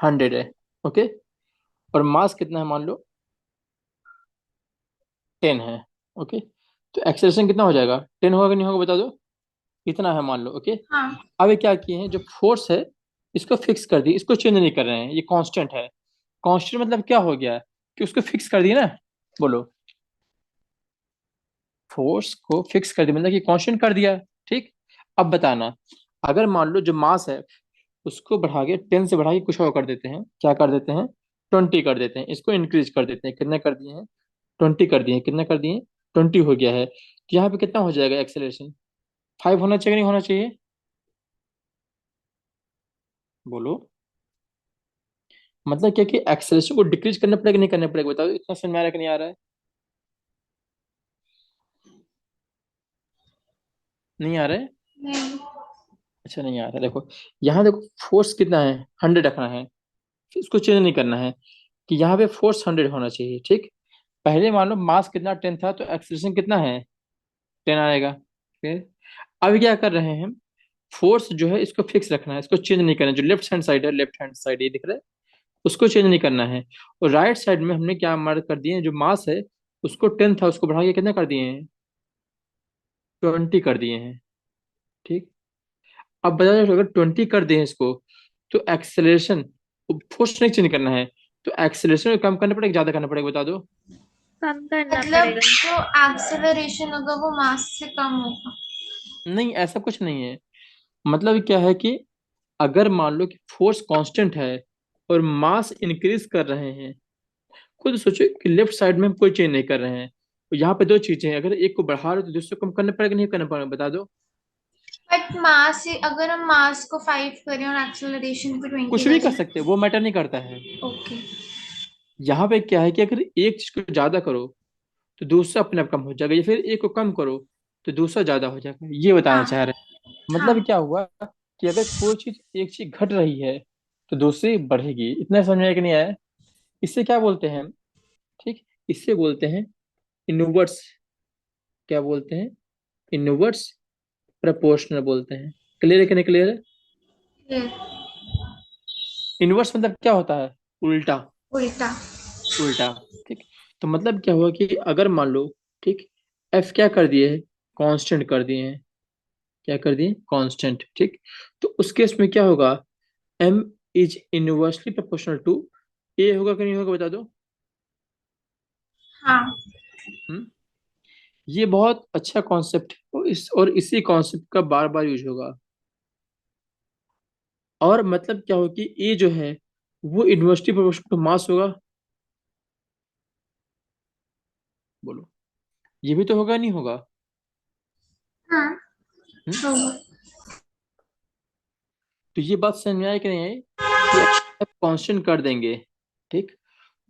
S1: 100 है, ओके, और मास कितना है मान लो 10 है, ओके, तो एक्सेलरेशन कितना हो जाएगा, 10 होगा कि नहीं होगा बता दो, इतना है मान लो, ओके।
S2: हाँ.
S1: अब ये क्या किए हैं, जो फोर्स है इसको फिक्स कर दी, इसको चेंज नहीं कर रहे हैं, ये कांस्टेंट है। कांस्टेंट मतलब क्या हो गया कि उसको फिक्स कर दिया ना, बोलो, फोर्स को फिक्स कर दिया मतलब कि कांस्टेंट कर दिया, ठीक। अब बताना, अगर मान लो जो मास है उसको बढ़ा के 10 से बढ़ा के कुछ और कर देते हैं, क्या कर देते हैं, 20 कर देते हैं, इसको इंक्रीज कर देते हैं, कितने कर दिए हैं, 20 कर दिए हैं, कितने कर दिए, 20 हो गया है, तो यहाँ पे कितना हो जाएगा एक्सेलरेशन, 5 होना चाहिए कि नहीं होना चाहिए, बोलो। मतलब क्या कि एक्सेलरेशन को डिक्रीज करना पड़ेगा नहीं करना पड़ेगा, बताओ, इतना समझ में आ रहा है कि नहीं आ रहा है, नहीं आ रहा है,
S2: नहीं.
S1: अच्छा नहीं आ रहा है, देखो यहाँ देखो फोर्स कितना है, 100 रखना है, फिर इसको चेंज नहीं करना है, कि यहाँ पे फोर्स 100 होना चाहिए, ठीक। पहले मान लो मास कितना 10 था, तो एक्सेलरेशन कितना है, 10 आएगा, फिर अभी क्या कर रहे हैं हम, फोर्स जो है इसको फिक्स रखना है, इसको चेंज नहीं करना है, जो लेफ्ट हैंड साइड है, लेफ्ट हैंड साइड ये दिख रहा है, उसको चेंज नहीं करना है। और राइट साइड में हमने क्या मार्क कर दिए हैं, जो मास है उसको 10 था, उसको बढ़ा के कितना कर दिए हैं, 20 कर दिए हैं, ठीक। अब बता दो अगर 20 कर दें इसको, तो एक्सेलरेशन, फोर्स नहीं चेंज करना है, तो एक्सेलरेशन कम करना पड़ेगा ज्यादा करना पड़ेगा, बता दो।
S4: कम करना
S2: मतलब
S4: पड़ेगा.
S2: जो एक्सेलरेशन होगा वो मास से कम होगा.
S1: नहीं ऐसा कुछ नहीं है, मतलब क्या है कि अगर मान लो कि फोर्स कांस्टेंट है और मास इंक्रीज कर रहे हैं, खुद सोचो कि लेफ्ट साइड में हम कोई चेंज नहीं कर रहे हैं, तो यहाँ पे दो चीजें हैं, अगर एक को बढ़ा रहे हो तो दूसरे को कम करना पड़ेगा नहीं करना पड़ेगा, बता दो।
S2: बट मास अगर हम मास को 5 करें और एक्सेलरेशन को 20
S1: कुछ भी कर
S2: करें.
S1: सकते हैं, वो मैटर नहीं करता है।
S2: ओके.
S1: यहाँ पे क्या है कि अगर एक चीज को ज्यादा करो तो दूसरा अपने आप कम हो जाएगा, या फिर एक को कम करो तो दूसरा ज्यादा हो जाएगा, ये बताना
S2: हाँ.
S1: चाह रहे हैं।
S2: हाँ.
S1: मतलब क्या हुआ कि अगर कोई चीज एक चीज घट रही है तो दूसरी बढ़ेगी, इतना समझ में आया कि नहीं आया। इससे क्या बोलते हैं हम, ठीक, इससे बोलते हैं इनवर्स, क्या बोलते हैं, इनवर्स प्रपोर्शनल बोलते हैं। क्लियर है कि नहीं क्लियर है।
S2: ये
S1: इनवर्स मतलब क्या होता है, उल्टा,
S2: उल्टा.
S1: उल्टा, ठीक। तो मतलब क्या हुआ कि अगर मान लो, ठीक, एफ क्या कर दिए है, कांस्टेंट कर दिए हैं, क्या कर दिए, कांस्टेंट, ठीक। तो उस केस में क्या होगा, M is inversely proportional to A, होगा कि नहीं होगा बता दो।
S2: हाँ.
S1: हम्म, ये बहुत अच्छा कॉन्सेप्ट है, और इसी कॉन्सेप्ट का बार बार यूज होगा। और मतलब क्या हो कि ए जो है वो इन्वर्सिटी प्रोपोर्शनल टू मास होगा। बोलो, ये भी तो होगा नहीं होगा?
S4: हाँ
S1: हम्म?
S4: होगा।
S1: तो ये बात समझ में आई कि नहीं आई कि अगर कांस्टेंट कर देंगे, ठीक,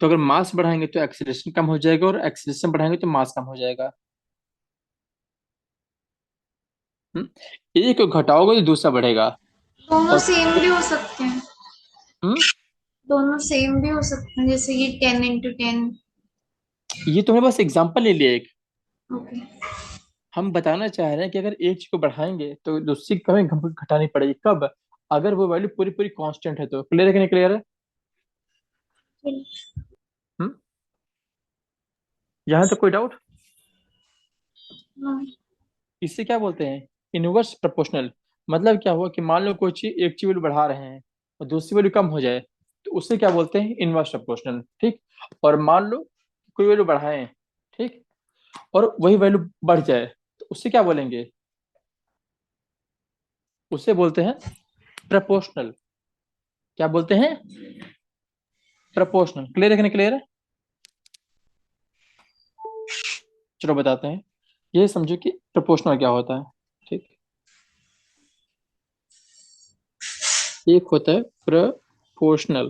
S1: तो अगर मास बढ़ाएंगे तो एक्सीलरेशन कम हो जाएगा, और एक्सीलरेशन बढ़ाएंगे तो मास कम हो जाएगा। हम्म? एक को घटाओगे तो दूसरा बढ़ेगा।
S4: दोनों
S1: और
S4: सेम भी हो सकते हैं।
S1: हम्म,
S4: दोनों सेम भी हो सकते हैं, जैसे कि 10 × 10।
S1: ये तो हमने बस एग्जांपल ले लिया एक।
S4: ओके।
S1: हम बताना चाह रहे हैं कि अगर एक चीज को बढ़ाएंगे तो दूसरी को हमें घटानी पड़ेगी। कब? अगर वो वैल्यू पूरी पूरी कांस्टेंट है तो। क्लियर है कि नहीं क्लियर है? हम्म? यहाँ तो कोई डाउट? इससे क्या बोलते हैं? Inverse proportional. मतलब क्या हुआ कि मान लो कोई चीज, एक चीज वैल्यू बढ़ा रहे हैं और दूसरी वैल्यू कम हो जाए, तो उससे क्या बोलते हैं? Inverse proportional. ठीक। और मान लो कोई वैल्यू बढ़ाएं, ठीक, और वही वैल्यू बढ़ जाए, तो उससे क्या बोलेंगे? उससे बोलते हैं प्रोपोर्शनल। क्या बोलते हैं? प्रोपोर्शनल। क्लियर है कि नहीं क्लियर है? चलो बताते हैं। ये समझो कि प्रोपोर्शनल क्या होता है। ठीक। एक होता है प्रोपोर्शनल।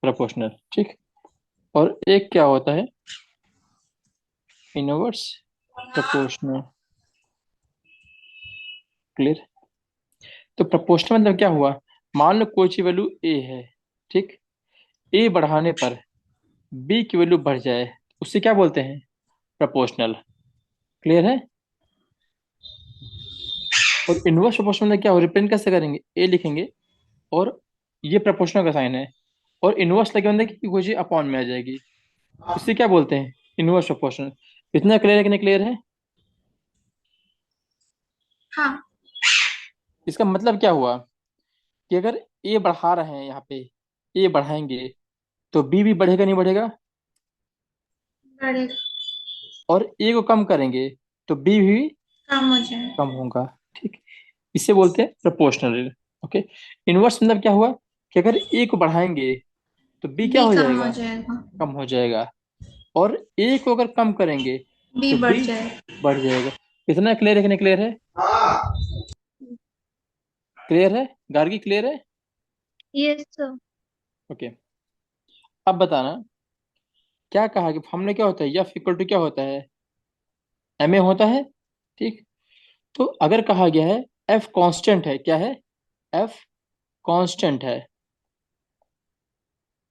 S1: प्रोपोर्शनल, ठीक। और एक क्या होता है? Inverse proportional. क्लियर? तो प्रोपोर्शनल मतलब क्या हुआ? मान लो कोई सी वैल्यू ए है, ठीक, ए बढ़ाने पर बी की वैल्यू बढ़ जाए, उससे क्या बोलते हैं? प्रोपोर्शनल। क्लियर है? और इनवर्स प्रोपोर्शनल में क्या हो? रिप्रेजेंट कैसे करेंगे? ए लिखेंगे और ये प्रोपोर्शनल का साइन है, और इनवर्स लगे होंगे कि कोई चीज अपॉन में आ जाएगी, उससे क्या बोलते हैं? Inverse proportional. इतना क्लियर है कि नहीं क्लियर है?
S4: हाँ।
S1: इसका मतलब क्या हुआ कि अगर ए बढ़ा रहे हैं यहाँ पे, ए बढ़ाएंगे तो बी भी बढ़ेगा नहीं बढ़ेगा?
S4: बढ़ेगा।
S1: और ए को कम करेंगे तो बी भी
S4: कम हो जाए।
S1: कम होगा। ठीक। इसे बोलते हैं प्रोपोर्शनल। ओके। इनवर्स मतलब क्या हुआ कि अगर ए को बढ़ाएंगे तो बी क्या
S4: बी
S1: हो
S4: कम हो
S1: जाएगा?
S4: जाएगा।
S1: कम हो जाएगा। और ए को अगर कम करेंगे
S4: बी
S1: तो
S4: बढ़
S1: बी
S4: जाए।
S1: बढ़ जाएगा। इतना क्लियर है कि नहीं क्लियर है? क्लियर है? गार्गी क्लियर है?
S4: Yes sir.
S1: ओके। अब बताना, क्या कहा कि हमने क्या होता है? एफ इक्वल टू क्या होता है? एम ए होता है। ठीक। तो अगर कहा गया है एफ कांस्टेंट है, क्या है? एफ कांस्टेंट है,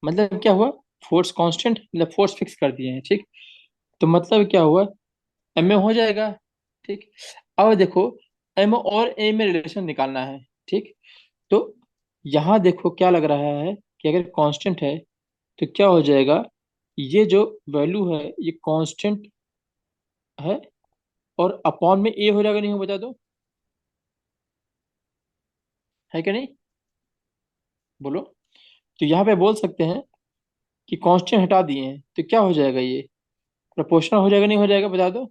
S1: मतलब क्या हुआ? फोर्स कांस्टेंट, मतलब फोर्स फिक्स कर दिए हैं। ठीक। तो मतलब क्या हुआ? एम ए हो जाएगा। ठीक। अब देखो, एम और ए में रिलेशन निकालना है। ठीक। तो यहाँ देखो क्या लग रहा है कि अगर कांस्टेंट है तो क्या हो जाएगा? ये जो वैल्यू है ये कांस्टेंट है, और अपॉन में ए हो जाएगा, नहीं हो? बता दो, है कि नहीं? बोलो। तो यहाँ पे बोल सकते हैं कि कांस्टेंट हटा दिए हैं तो क्या हो जाएगा? ये प्रोपोर्शनल हो जाएगा, नहीं हो जाएगा? बता दो।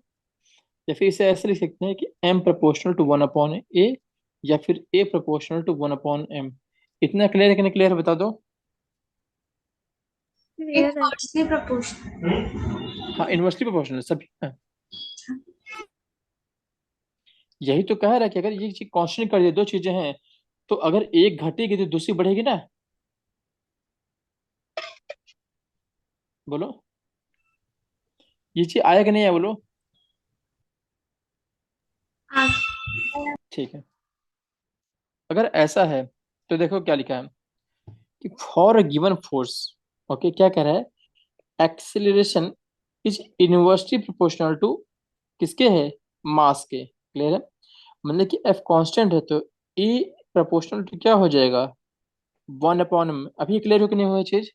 S1: या फिर इसे ऐसे लिख सकते हैं कि एम प्रोपोर्शनल टू 1 अपॉन ए, या फिर ए प्रोपोर्शनल टू 1 अपॉन एम। इतना क्लियर है कि नहीं क्लियर है? बता दो।
S4: क्लियर है। Inversely proportional.
S1: हाँ, इनवर्सली प्रोपोर्शनल सभी। हाँ। यही तो कह रहा है कि अगर ये चीज कांस्टेंट कर दिए, दो चीजें हैं, तो अगर एक घटेगी तो दूसरी बढ़ेगी ना। बोलो, ये चीज आया कि नहीं आया? बोलो। ठीक है। अगर ऐसा है तो देखो क्या लिखा है कि for a given force, okay, क्या कह रहा है? Acceleration is inversely proportional to किसके है? मास के। क्लियर है? मतलब कि एफ कांस्टेंट है तो ई प्रोपोर्शनल टू क्या हो जाएगा? 1 अपॉन। अभी क्लियर हो कि नहीं हुआ ये चीज?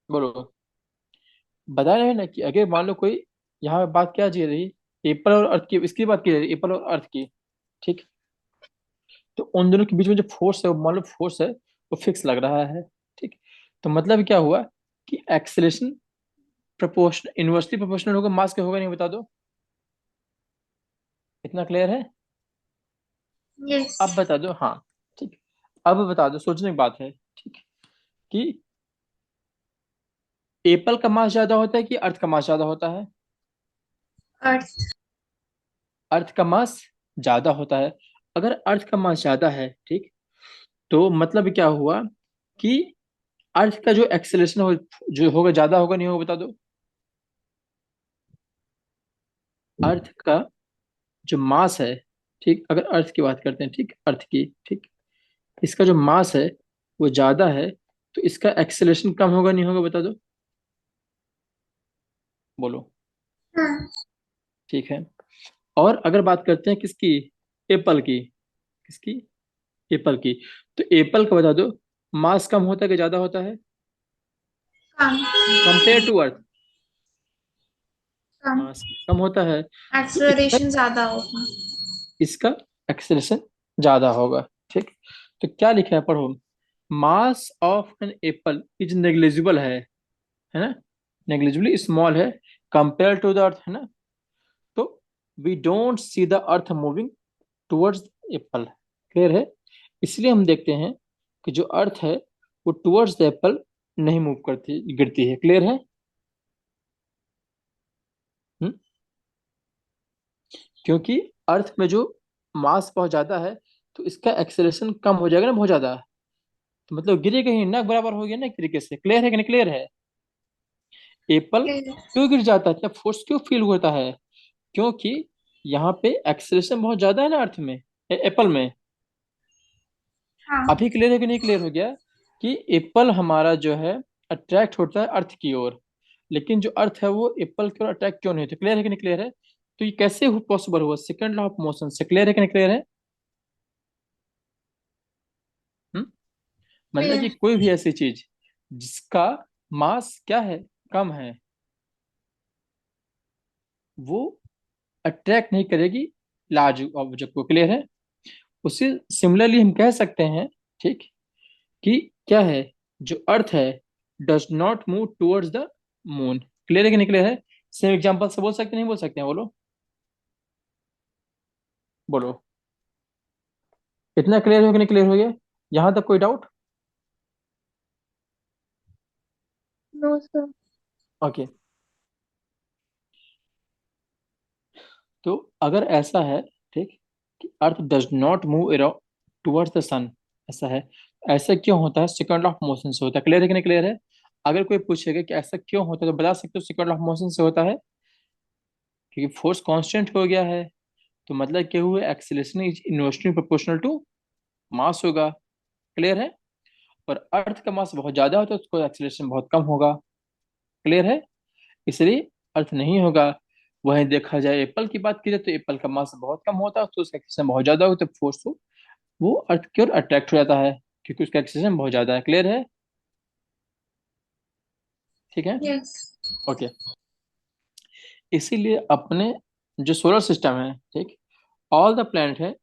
S1: बोलो। बताया नहीं ना कि अगर मान लो कोई, यहाँ पे बात क्या चल रही? एप्पल और अर्थ की, इसकी बात की जा रही, एप्पल और अर्थ की। ठीक। तो उन दोनों के बीच में जो फोर्स है, वो मान लो फोर्स है, वो फिक्स लग रहा है। ठीक। तो मतलब क्या हुआ कि एक्सेलेरेशन प्रोपोर्शन इनवर्सली प्रोपोर्शनल होगा मास के, होगा नहीं? बता दो। इतना क्लियर है?
S4: यस।
S1: अब बता दो, हाँ ठीक, अब बता दो, सोचने की बात है, ठीक, कि एप्पल का मास ज्यादा होता है कि अर्थ का मास ज्यादा होता है?
S4: अर्थ।
S1: अर्थ का मास ज्यादा होता है। अगर अर्थ का मास ज्यादा है, ठीक, तो मतलब क्या हुआ कि अर्थ का जो एक्सेलरेशन जो होगा ज्यादा होगा नहीं होगा, बता दो। अर्थ का जो मास है, ठीक, अगर अर्थ की बात करते हैं, ठीक, अर्थ की, ठीक, इसका जो मास है वो ज्यादा है, तो इसका एक्सेलरेशन कम होगा नहीं होगा, बता दो, बोलो।
S4: हाँ।
S1: ठीक है। और अगर बात करते हैं किसकी, एप्पल की, किसकी, एप्पल की, तो एप्पल का बता दो, मास कम होता है कि ज्यादा होता है
S4: कम।
S1: Compare to earth?
S4: कम।
S1: मास कम होता है, तो इसका
S4: एक्सेलरेशन ज्यादा होगा।
S1: इसका एक्सेलरेशन ज्यादा होगा, ठीक। तो क्या लिखा है, पढ़ो। Mass of an apple is negligible है ना, नेग्लिजिबली स्मॉल है कंपेयर टू द अर्थ, है ना। तो we don't see the earth moving towards apple, clear है। इसलिए हम देखते हैं कि जो अर्थ है वो टुवर्ड्स द एप्पल नहीं मूव करती, गिरती है, क्लियर है। हम्म? क्योंकि अर्थ में जो मास बहुत ज्यादा है, तो इसका एक्सेलरेशन कम हो जाएगा ना, बहुत ज्यादा, तो मतलब गिरेगा ही ना, बराबर हो गया ना एक तरीके से, क्लियर है कि नहीं, क्लियर है। एप्पल क्यों गिर जाता है, इतना फोर्स क्यों फील होता है, क्योंकि यहाँ पे एक्सेलरेशन बहुत ज्यादा है ना अर्थ में, एप्पल में।
S4: हाँ।
S1: अभी क्लियर है कि नहीं, क्लियर हो गया कि एप्पल हमारा जो है अट्रैक्ट होता है अर्थ की ओर, लेकिन जो अर्थ है वो एप्पल की ओर अट्रैक्ट क्यों नहीं होता, क्लियर है कि नहीं, क्लियर है। तो ये कैसे पॉसिबल हुआ, सेकंड लॉ ऑफ मोशन से, क्लियर है कि नहीं, क्लियर है। हम्म? मतलब कि
S4: क्लियर।
S1: कोई भी ऐसी चीज जिसका मास क्या है, कम है, वो अट्रैक्ट नहीं करेगी लार्ज ऑब्जेक्ट को, क्लियर है। उसी सिमिलरली हम कह सकते हैं, ठीक, कि क्या है, जो अर्थ है does not move towards the moon, clear है कि नहीं, क्लियर है। सेम एग्जांपल से बोल सकते नहीं, बोल सकते हैं, बोलो, बोलो। इतना क्लियर हो कि नहीं, क्लियर हो गया, यहां तक कोई डाउट?
S4: No sir.
S1: ओके। तो अगर ऐसा है, ठीक, कि earth does not move around towards the sun, ऐसा है, ऐसा क्यों होता है, सेकंड ऑफ मोशन से होता है, क्लियर है कि नहीं, क्लियर है। अगर कोई पूछेगा कि ऐसा क्यों होता है, तो बता सकते हो सेकंड ऑफ मोशन से होता है, क्योंकि फोर्स कांस्टेंट हो गया है, तो मतलब क्या हुआ, acceleration is inversely proportional to mass होगा, क्लियर है। और अर्थ का मास बहुत ज्यादा होता है तो उसको एक्सीलरेशन बहुत कम होगा, क्लियर है। इसलिए अर्थ नहीं होगा। वहीं देखा जाए एप्पल की बात की जाए, तो एप्पल का मास बहुत कम होता है तो उसका एक्सीलरेशन बहुत ज्यादा होता है, तो फोर्स वो अर्थ की ओर अट्रैक्ट हो जाता है, क्योंकि उसका एक्सीलरेशन बहुत ज्यादा है, क्लियर है। ठीक है।
S4: यस।
S1: ओके। इसीलिए अपने जो सोलर सिस्टम है, ठीक, ऑल द प्लैनेट है,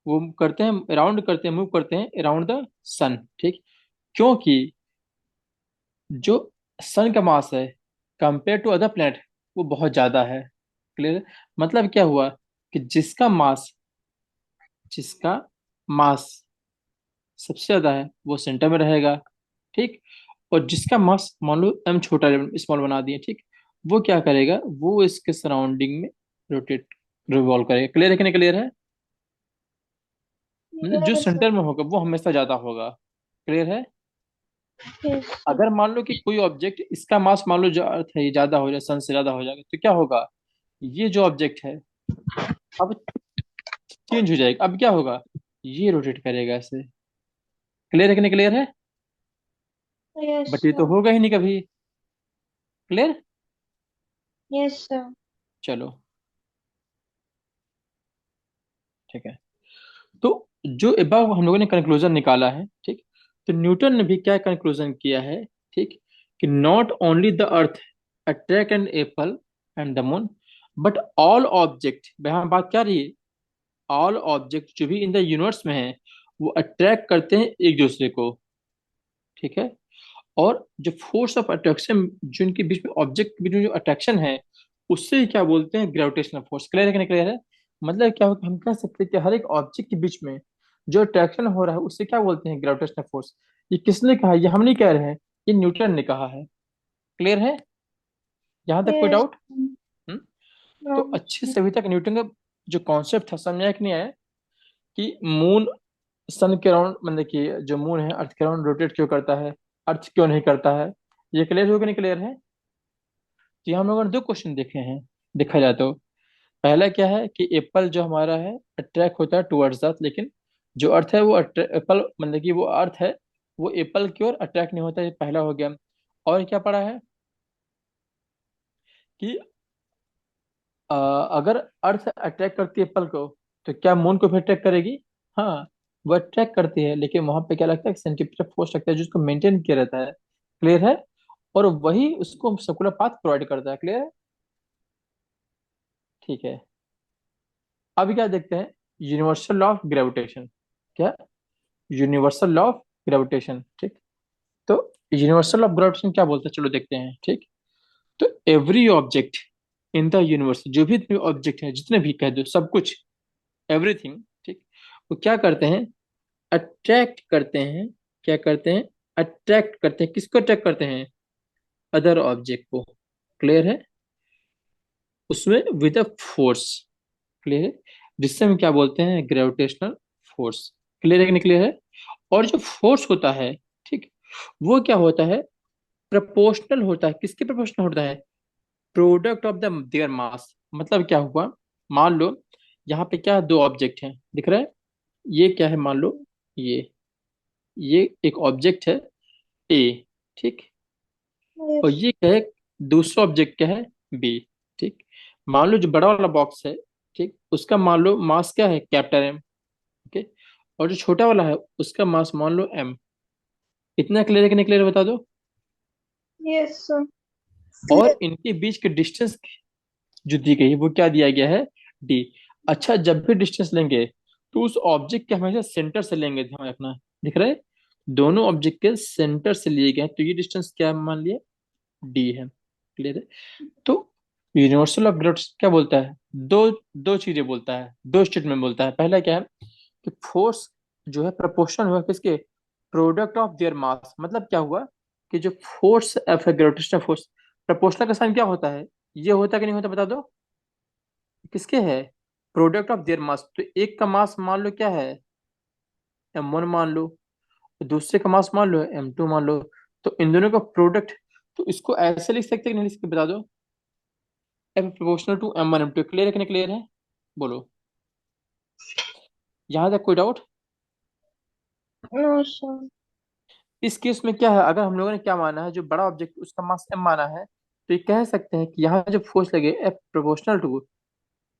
S1: वो करते हैं अराउंड, करते हैं मूव करते हैं अराउंड द सन, ठीक, क्योंकि जो सन का मास है कंपेयर टू अदर प्लैनेट वो बहुत ज्यादा है, क्लियर। मतलब क्या हुआ कि जिसका मास सबसे ज्यादा है वो सेंटर में रहेगा, ठीक, और जिसका मास मान लो एम छोटा, स्मॉल बना दिए, ठीक, वो क्या करेगा, वो इसके सराउंडिंग में रोटेट, रिवॉल्व करेगा, क्लियर है कि नहीं, क्लियर है। मतलब जो
S2: यस
S1: सेंटर में होगा वो हमेशा ज्यादा होगा, क्लियर है।
S2: यस
S1: अगर मान लो कि कोई ऑब्जेक्ट, इसका मास मान लो जो अर्थ है ये ज्यादा हो जाए, सन से ज्यादा हो जाएगा, तो क्या होगा, ये जो ऑब्जेक्ट है अब चेंज हो जाएगा, अब क्या होगा, ये रोटेट करेगा ऐसे, क्लियर है कि नहीं, क्लियर है।
S2: यस
S1: बट ये तो होगा ही नहीं कभी, क्लियर।
S2: Yes sir.
S1: चलो, ठीक है। तो जो अब हम लोगों ने कंक्लूजन निकाला है, ठीक, तो न्यूटन ने भी क्या कंक्लूजन किया है, ठीक, कि not only the earth attract an apple and the moon, but all object, यहाँ बात क्या रही है, ऑल ऑब्जेक्ट जो भी इन द यूनिवर्स में है वो अट्रैक्ट करते हैं एक दूसरे को, ठीक है। और जो फोर्स ऑफ अट्रैक्शन, जो इनके बीच में ऑब्जेक्ट के बीच में जो अट्रैक्शन है, उससे क्या बोलते हैं, ग्रेविटेशनल फोर्स, क्लियर है कि नहीं, क्लियर है। मतलब क्या होगा, हम कह सकते हैं कि हर एक ऑब्जेक्ट के बीच में जो अट्रैक्शन हो रहा है उसे क्या बोलते हैं, ग्रेविटेशनल फोर्स। ये किसने कहा, ये हम नहीं कह रहे हैं, ये न्यूटन ने कहा है। क्लियर है, यहाँ तक कोई
S2: यस।
S1: डाउट? तो अच्छे से अभी तक न्यूटन का जो कॉन्सेप्ट था समझ आया कि नहीं आया, कि मून सन के अराउंड, मतलब कि जो मून है अर्थ के अराउंड रोटेट क्यों करता है, अर्थ क्यों नहीं करता है, ये क्लियर हो कि नहीं क्लियर है? जी, हम लोगों ने दो क्वेश्चन देखे हैं, देखा जाए तो। पहला क्या है कि एप्पल जो हमारा है अट्रैक्ट होता है टुवर्ड्स अर्थ, लेकिन जो अर्थ है वो एप्पल, मतलब कि वो अर्थ है वो एप्पल की ओर अट्रैक्ट नहीं होता, ये पहला हो गया। और क्या पढ़ा है कि अगर अर्थ अट्रैक्ट करती है एप्पल को, तो क्या मून को भी अट्रैक्ट करेगी? हाँ, वो अट्रैक्ट करती है, लेकिन वहां पे क्या लगता है, सेंटीमीटर फोर्स लगता है जो उसको मेंटेन किया रहता है। क्लियर है, और वही उसको सर्कुलर पाथ प्रोवाइड करता है। क्लियर है, ठीक है। अभी क्या देखते हैं, यूनिवर्सल लॉ ऑफ ग्रेविटेशन। क्या? यूनिवर्सल लॉ ऑफ ग्रेविटेशन, ठीक। तो यूनिवर्सल लॉ ऑफ ग्रेविटेशन क्या बोलते हैं, चलो देखते हैं, ठीक। तो every object in the universe, जो भी ऑब्जेक्ट है, जितने भी कह दो, सब कुछ, एवरीथिंग, ठीक, वो क्या करते हैं, अट्रैक्ट करते हैं। क्या करते हैं, अट्रैक्ट करते हैं, किसको अट्रैक्ट करते हैं, अदर ऑब्जेक्ट को। क्लियर है, उसमें विद अ फोर्स। क्लियर है, जिससे हम क्या बोलते हैं, ग्रेविटेशनल फोर्स। क्लियर है कि नहीं क्लियर है? और जो फोर्स होता है, ठीक, वो क्या होता है, प्रपोर्शनल होता है। किसके प्रपोर्शनल होता है, product of the their mass. मतलब क्या हुआ, मान लो यहाँ पे क्या है, दो ऑब्जेक्ट हैं, दिख रहा है, ये क्या है, मान लो ये एक ऑब्जेक्ट है ए, ठीक, और ये क्या है, दूसरा ऑब्जेक्ट क्या है, बी, ठीक। मान लो जो बड़ा वाला बॉक्स है, ठीक, उसका मान लो मास क्या है, कैपिटल एम, ओके, और जो छोटा वाला है उसका मास मान लो एम। इतना क्लियर है कि नहीं क्लियर, बता दो।
S2: Yes sir.
S1: और इनके बीच के डिस्टेंस जो दी गई है वो क्या दिया गया है, डी। अच्छा, जब भी डिस्टेंस लेंगे तो उस ऑब्जेक्ट के हमेशा सेंटर से लेंगे, ध्यान रखना। दिख रहा है, दोनों ऑब्जेक्ट के सेंटर से लिए गए हैं, तो ये डिस्टेंस क्या मान लिया, डी है। क्लियर है, तो यूनिवर्सल ऑफ ग्रेविटेशन क्या बोलता है, दो दो चीजें बोलता है, दो स्टेटमेंट बोलता है। पहला क्या है कि फोर्स जो है प्रपोर्शनल हुआ किसके, प्रोडक्ट ऑफ देयर मास। मतलब क्या हुआ कि जो फोर्स एफ है, ग्रेविटेशनल फोर्स, प्रपोर्शनल का साइन क्या होता है, ये होता कि नहीं होता, बता दो। किसके है, प्रोडक्ट ऑफ देयर मास। तो एक का मास मान लो क्या है, m1 मान लो, तो दूसरे का मास मान लो m2 मान लो, तो इन दोनों का प्रोडक्ट। तो इसको ऐसे लिख सकते हैं कि नहीं लिख सकते, बता दो। F proportional to m1 m2। Clear है कि नहीं क्लियर है, बोलो। यहाँ तक कोई डाउट?
S2: No sir.
S1: इस केस में क्या है, अगर हम लोगों ने क्या माना है, जो बड़ा ऑब्जेक्ट उसका मास m माना है, तो ये कह सकते हैं कि यहाँ जो फोर्स लगे F proportional to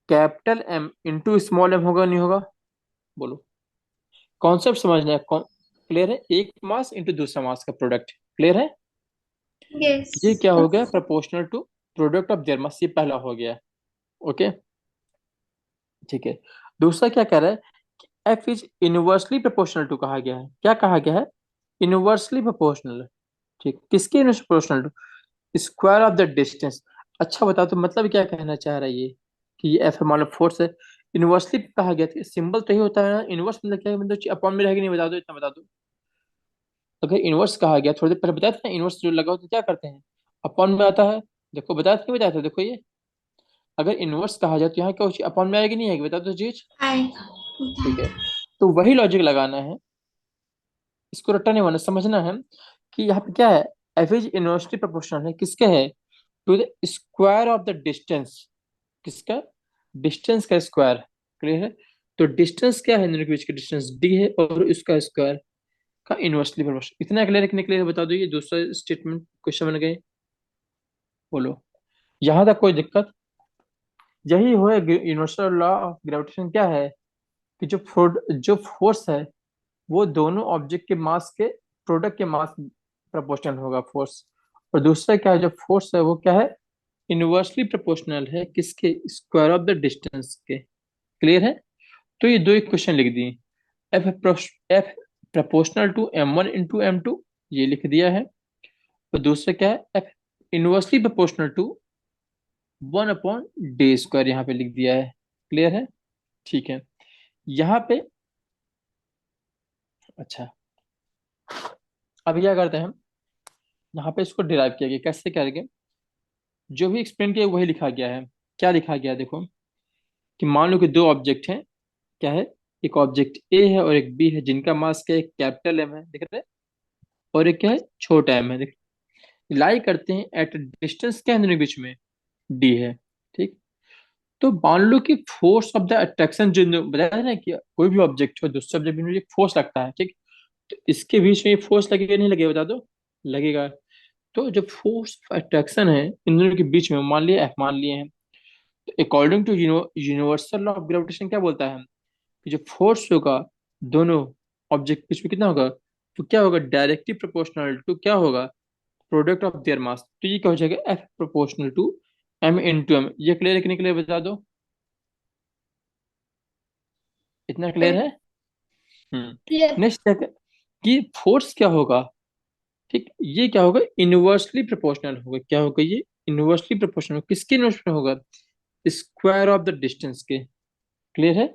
S1: capital M into small M, होगा नहीं होगा, बोलो। कॉन्सेप्ट समझना है, क्लियर है, एक मास इंटू दूसरा मास का प्रोडक्ट। क्लियर है,
S4: यस।
S1: ये क्या हो गया, proportional to product of their mass, ये पहला हो गया। ओके, ठीक है। दूसरा क्या कह रहा है कि F is inversely proportional to, कहा गया है, क्या कहा गया है, इनवर्सली प्रोपोर्शनल। ठीक, किसके inversely proportional to, square of the distance. अच्छा बताओ, तो मतलब क्या कहना चाह रहा है ये, कि ये एफ मान लो फोर्स है, इनवर्सली कहा गया था, सिंबल तो ही होता है ना, इनवर्स मतलब क्या है, मतलब अपॉन में रहेगी, नहीं बता दो, इतना बता दो। अगर इनवर्स कहा गया, थोड़ी देर पहले बताया था ना, इनवर्स जो लगा हो तो क्या करते हैं, अपॉन में आता है। देखो बताया था, नहीं बताया था, देखो ये, अगर इनवर्स कहा जाए तो यहाँ क्या होगी, अपॉन में आएगी नहीं आएगी, बता दो चीज।
S4: आएगा।
S1: ठीक है, तो वही लॉजिक लगाना है, इसको रट्टा नहीं मारना, समझना है कि यहाँ पे क्या है, एफ इज इनवर्सली प्रोपोर्शनल है, किसके है, to the square of the distance. किसका, डिस्टेंस का स्क्वायर। क्लियर है, तो डिस्टेंस क्या है, इन दोनों के बीच का डिस्टेंस डी है, और उसका स्क्वायर का इनवर्सली प्रोपोर्शनल। इतना क्लियर है कि नहीं क्लियर, बता दो, ये दूसरा स्टेटमेंट क्वेश्चन बन गए, बोलो। यहाँ तक कोई दिक्कत? यही हो, यूनिवर्सल लॉ ऑफ ग्रेविटेशन क्या है, कि जो फोर्स है वो दोनों ऑब्जेक्ट के मास के प्रोडक्ट के मास प्रोपोर्शनल होगा फोर्स। और दूसरा क्या है, जो फोर्स है वो क्या है, इनवर्सली प्रोपोर्शनल है, किसके, स्क्वायर ऑफ द डिस्टेंस के। क्लियर है, तो ये दो इक्वेशन लिख दी, F F proportional to m1 into m2, ये लिख दिया है। और दूसरा क्या है, F inversely proportional to 1 upon D square, यहाँ पे लिख दिया है। क्लियर है, ठीक है, यहाँ पे अच्छा, अब क्या करते हैं हम, यहाँ पे इसको डिराइव किया गया, कैसे करेंगे, जो भी एक्सप्लेन किया वही लिखा गया है। क्या लिखा गया है देखो, कि मान लो कि दो ऑब्जेक्ट हैं, क्या है, एक ऑब्जेक्ट ए है और एक बी है, जिनका मास क्या है, कैपिटल एम है, देख रहे हैं, और एक क्या है, छोटा एम है, देख, लाई करते हैं एट डिस्टेंस क्या है दोनों के बीच में, डी है। ठीक, तो मान लो कि फोर्स ऑफ द अट्रैक्शन, जो बताया था ना कि कोई भी ऑब्जेक्ट हो दूसरे ऑब्जेक्ट में एक फोर्स लगता है, ठीक, तो इसके बीच में फोर्स लगेगा नहीं लगेगा, बता दो, लगेगा। तो जो फोर्स ऑफ अट्रैक्शन है इन दोनों के बीच में, मान लिया एफ मान लिए हैं, तो according to universal law of gravitation क्या बोलता है, कि जो फोर्स होगा दोनों ऑब्जेक्ट के बीच में कितना होगा, तो क्या होगा, डायरेक्टली प्रोपोर्शनल टू क्या होगा, प्रोडक्ट ऑफ देयर मास। तो ये क्या हो जाएगा, F proportional to M into M. ये क्लियर है कि नहीं क्लियर, बता दो, इतना क्लियर है।
S2: क्लियर।
S1: नेक्स्ट है कि फोर्स क्या होगा, ठीक, ये क्या होगा, इनवर्सली प्रोपोर्शनल होगा, क्या होगा ये, इनवर्सली प्रोपोर्शनल, किसके इनवर्सली होगा, स्क्वायर ऑफ द डिस्टेंस के। क्लियर है,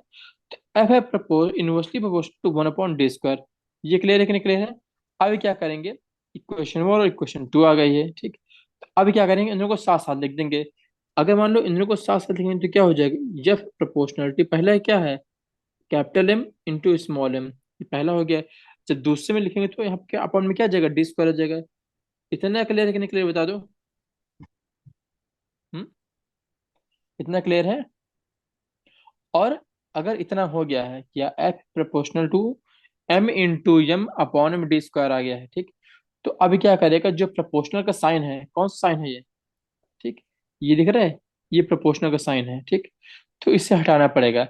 S1: तो एफ है propose inversely proportional to 1/d²। ये क्लियर है कि नहीं क्लियर है। अभी क्या करेंगे, इक्वेशन 1 और इक्वेशन 2 आ गई है, ठीक, तो अभी क्या करेंगे, इन दोनों को साथ साथ लिख देंगे। अगर मान लो इन दोनों को साथ साथ लिखेंगे तो क्या हो जाएगा, एफ प्रोपोर्शनलिटी पहला है क्या है, capital M into small M, ये पहला हो गया। जब दूसरे में लिखेंगे तो यहाँ पे अपन में क्या आ जाएगा, डी² आ जाएगा। इतना क्लियर है कि नहीं क्लियर, बता दो। हम्म, इतना क्लियर है। और अगर इतना हो गया है, क्या F proportional to M into M upon M D आ गया है, ठीक, तो अभी क्या करेगा, जो प्रोपोर्शनल का साइन है, कौन सा साइन है ये, ठीक, ये दिख रहा है, ये प्रोपोर्शनल का साइन है, ठीक, तो इसे हटाना पड़ेगा।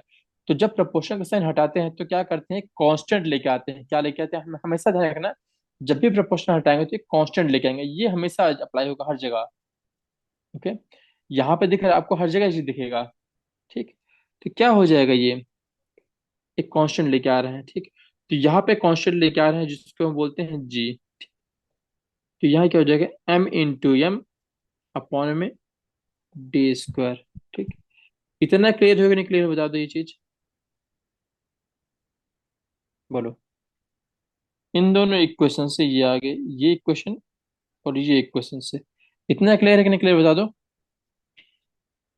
S1: तो जब प्रोपोर्शनल का साइन हटाते हैं तो क्या करते हैं, कांस्टेंट लेके आते हैं, क्या लेके आते हैं, हमेशा ध्यान रखना, जब भी प्रोपोर्शनल हटाएंगे तो एक कांस्टेंट लेके आएंगे, ये हमेशा अप्लाई होगा हर जगह। ओके, यहाँ पे दिख रहा है आपको, हर जगह ये दिखेगा, ठीक, तो क्या हो जाएगा, ये एक कांस्टेंट लेके आ रहे हैं, ठीक, तो यहाँ पे कांस्टेंट लेके आ रहे हैं जिसको हम बोलते हैं जी। तो यहाँ क्या हो जाएगा, एम इंटू एम अपॉन में डी²। ठीक, इतना क्लियर होगा नहीं क्लियर, बता दो ये चीज, बोलो। इन दोनों इक्वेशन से ये आ गए, ये इक्वेशन और ये इक्वेशन से, इतना क्लियर है कि नहीं क्लियर, बता दो।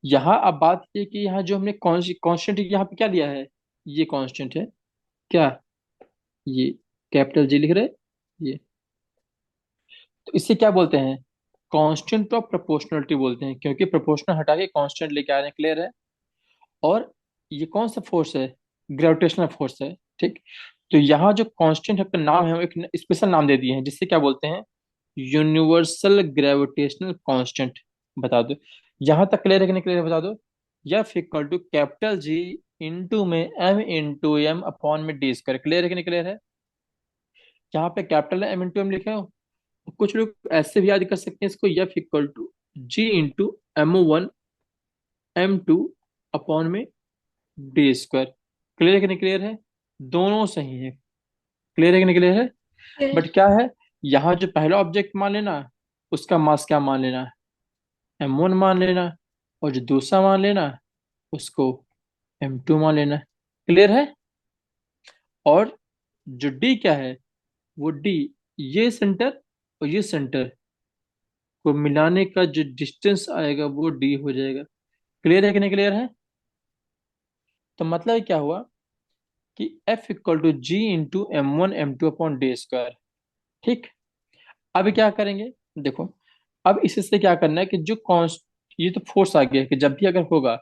S1: यहाँ अब बात ये कि यहाँ जो हमने कांस्टेंट यहाँ पे क्या लिया है, ये कांस्टेंट है, क्या, ये कैपिटल जी लिख रहे हैं, ये, तो इसे क्या बोलते हैं, कांस्टेंट ऑफ प्रोपोर्शनलिटी बोलते हैं, क्योंकि प्रोपोर्शनल हटा के कांस्टेंट लेके आ रहे हैं, क्लियर है। और ये कौन सा फोर्स है, ग्रेविटेशनल फोर्स है, ठीक, तो यहाँ जो कांस्टेंट है, का नाम है, वो एक स्पेशल नाम दे दिए हैं, जिससे क्या बोलते हैं, यूनिवर्सल ग्रेविटेशनल कांस्टेंट। बता दो, यहाँ तक क्लियर है कि नहीं क्लियर, बता दो। F equal to capital G into में एम इंटू एम अपॉन में डी²। क्लियर है कि नहीं क्लियर है। यहाँ पे कैपिटल एम इंटू एम लिखे हो, कुछ लोग ऐसे भी याद कर सकते हैं इसको, F equal to G into M1 M2 upon में डी²। क्लियर है कि नहीं क्लियर है, दोनों सही है, क्लियर है कि नहीं क्लियर है। बट क्या है, यहाँ जो पहला ऑब्जेक्ट मान लेना, उसका मास क्या मान लेना, M1 मान लेना, और जो दूसरा मान लेना, उसको M2 मान लेना। क्लियर है। और जो डी क्या है, वो डी, ये सेंटर और ये सेंटर को मिलाने का जो डिस्टेंस आएगा वो डी हो जाएगा। क्लियर है कि नहीं क्लियर है। तो मतलब क्या हुआ, कि F equal to G into M1 M2 upon D. ठीक, अब क्या करेंगे, देखो, अब इससे क्या करना है, कि जो कॉन्स्ट, ये तो फोर्स आ गया कि जब भी अगर होगा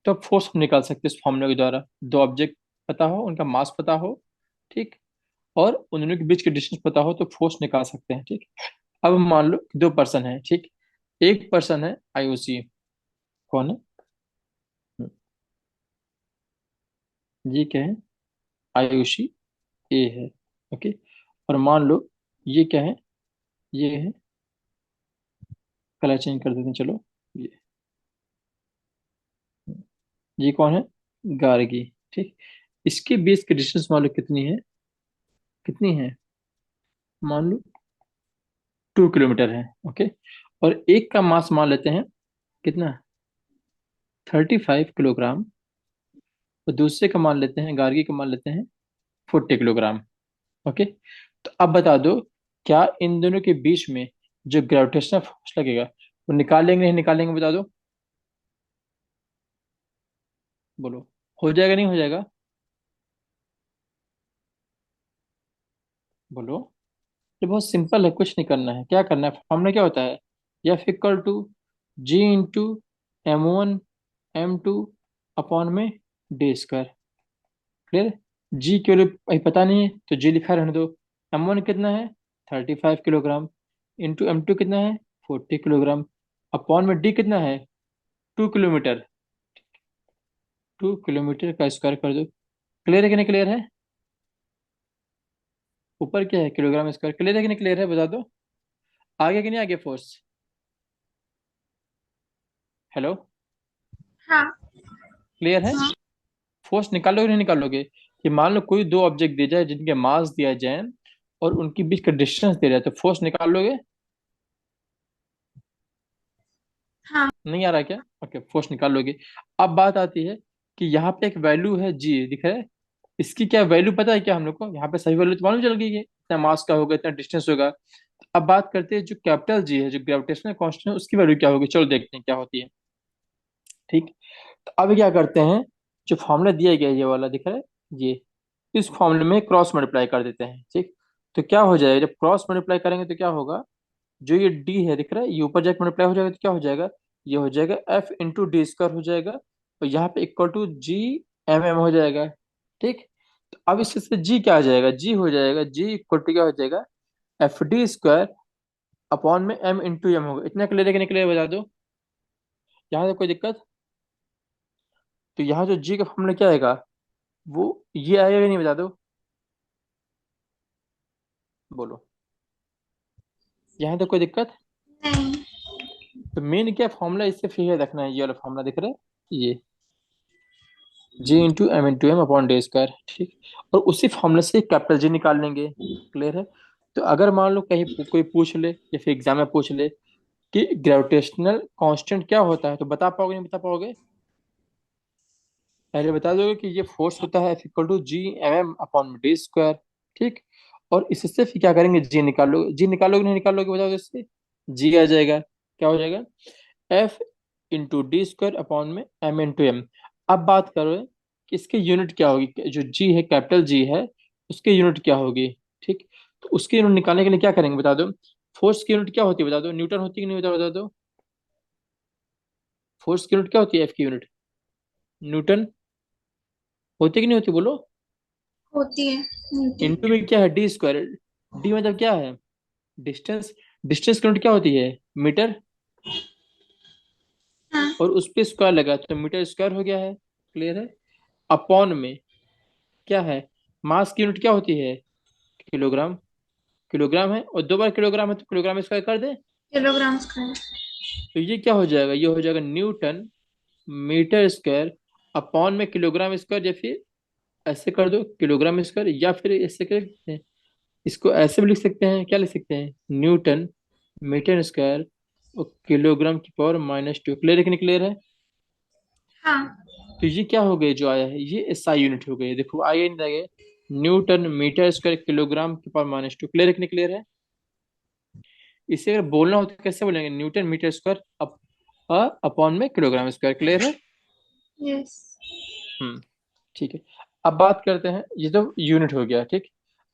S1: तो फोर्स हम निकाल सकते हैं इस फॉर्मूला के द्वारा, दो ऑब्जेक्ट पता हो, उनका मास पता हो, ठीक, और उन दोनों के बीच के डिस्टेंस पता हो तो फोर्स निकाल सकते हैं, ठीक। अब मान लो दो पर्सन है, ठीक, एक पर्सन है आयुषी, कौन है, ये क्या है, आयुषी ए है, ओके, और मान लो ये क्या है, ये है, कलर चेंज कर देते हैं, चलो, ये कौन है, गार्गी, ठीक, इसके बीच की डिस्टेंस मान लो कितनी है, कितनी है, मान लो 2 किलोमीटर है, ओके, और एक का मास मान लेते हैं कितना, 35 किलोग्राम, और दूसरे का मान लेते हैं, गार्गी का मान लेते हैं 40 किलोग्राम। ओके, तो अब बता दो, क्या इन दोनों के बीच में जो ग्रेविटेशनल फोर्स लगेगा वो निकालेंगे नहीं निकालेंगे, बता दो, बोलो, हो जाएगा नहीं हो जाएगा, बोलो। ये बहुत सिंपल है, कुछ नहीं करना है, क्या करना है, फॉर्मूला क्या होता है, F equal to G into M1 M2 upon में D²। क्लियर। जी के लिए अभी पता नहीं है तो जी लिखा रहने दो। M1 कितना है, 35 किलोग्राम, इंटू M2 कितना है, 40 किलोग्राम, अपॉन में डी कितना है, 2 किलोमीटर, 2 किलोमीटर का स्क्वायर कर दो। क्लियर है कि नहीं क्लियर है, ऊपर क्या है, किलोग्राम स्क्वायर। क्लियर है कि नहीं क्लियर है, बता दो, आगे कि नहीं आगे फोर्स। हेलो,
S4: हाँ।
S1: क्लियर है।
S4: हाँ।
S1: फोर्स निकालोगे नहीं निकालोगे, कि मान लो कोई दो ऑब्जेक्ट दिए जाए जिनके मास दिया जाए और उनके बीच का डिस्टेंस दिया जाए, तो फोर्स निकाल लोगे,
S4: हाँ।
S1: नहीं आ रहा क्या, ओके, फोर्स निकाल लोगे। अब बात आती है कि यहाँ पे एक वैल्यू है जी दिख रहा है, इसकी क्या वैल्यू पता है क्या हम लोग को, यहाँ पे सही वैल्यू तो मालूम चल गई है, इतना मास का होगा इतना डिस्टेंस होगा। अब बात करते हैं जो कैपिटल जी है, जो ग्रेविटेशनल कांस्टेंट है, उसकी वैल्यू क्या होगी, चलो देखते हैं क्या होती है। ठीक, तो अब क्या करते हैं, जो फॉर्मूला दिया गया है ये वाला दिख रहा है, ये, इस फॉर्मूले में क्रॉस मल्टीप्लाई कर देते हैं। ठीक, तो क्या हो जाएगा, जब क्रॉस मल्टीप्लाई करेंगे तो क्या होगा, जो ये डी है दिख रहा है, ये ऊपर जाके मल्टीप्लाई हो जाएगा तो क्या हो जाएगा, ये हो जाएगा F × D² हो जाएगा, और यहाँ पे इक्वल टू G हो जाएगा। ठीक, तो अब इससे जी क्या आ जाएगा, जी हो जाएगा, जी इक्वल टू क्या हो जाएगा, FD² अपॉन में M × M होगा। इतना क्लियर है कि नहीं क्लियर, बता दो, यहाँ से कोई दिक्कत। तो यहाँ जो जी का फॉर्मूला क्या आएगा, वो ये आएगा कि नहीं, बता दो, बोलो, यहाँ तो कोई दिक्कत।
S4: नहीं।
S1: तो मेन क्या फॉर्मूला, इससे फिगर रखना है, ये वाला फॉर्मूला दिख रहा है, ये G × M अपॉन D²। ठीक, और उसी फॉर्मूले से कैपिटल जी निकाल लेंगे। क्लियर है। तो अगर मान लो कहीं कोई पूछ ले या फिर एग्जाम में पूछ ले कि ग्रेविटेशनल कांस्टेंट क्या होता है, तो बता पाओगे नहीं बता पाओगे, पहले बता दोगे कि ये फोर्स होता है F = G/m/D²। ठीक, और इससे फिर क्या करेंगे, जी निकालोगे नहीं निकालोगे, बताओ इससे, जी आ जाएगा, क्या हो जाएगा, F × D² अपॉन में M × M। अब बात करो कि इसकी यूनिट क्या होगी, जो जी है, कैपिटल जी है, उसकी यूनिट क्या होगी। ठीक, तो उसकी यूनिट निकालने के लिए क्या करेंगे, बता दो, फोर्स की यूनिट क्या होती है, बता दो, न्यूटन होती है कि नहीं, बता दो, फोर्स की यूनिट क्या होती है, एफ की यूनिट, न्यूटन होती है कि नहीं होती, बोलो।
S4: होती है मीटिंग।
S1: इनटू में क्या है, D²। डी मतलब क्या है, डिस्टेंस, डिस्टेंस की यूनिट क्या होती है, मीटर,
S4: हाँ।
S1: और उस पे स्क्वायर लगा तो मीटर स्क्वायर हो गया है। क्लियर है। अपॉन में क्या है, मास की यूनिट क्या होती है, किलोग्राम, किलोग्राम है, और दो बार किलोग्राम है तो किलोग्राम स्क्वायर कर दे,
S4: किलोग्राम स्क्वायर।
S1: तो ये क्या हो जाएगा, ये हो जाएगा न्यूटन मीटर स्क्वायर अपॉन में किलोग्राम स्क्वायर, या फिर ऐसे कर दो किलोग्राम स्क्वायर, या फिर ऐसे कर सकते हैं, इसको ऐसे भी लिख सकते हैं, क्या लिख सकते हैं, न्यूटन मीटर स्क्वायर और किलोग्राम की पावर -2। क्लियर है कि नहीं क्लियर है।
S4: हाँ।
S1: तो ये क्या हो गई, जो आया है ये एसआई यूनिट हो गई, देखो आगे नहीं आगे, न्यूटन मीटर स्क्वायर किलोग्राम की पावर -2। क्लियर है कि नहीं क्लियर है। इसे अगर बोलना हो तो कैसे बोलेंगे, न्यूटन मीटर स्क्वायर अपॉन में किलोग्राम स्क्वायर। क्लियर है।
S4: यस।
S1: हम्म, ठीक है। अब बात करते हैं, ये तो यूनिट हो गया। ठीक,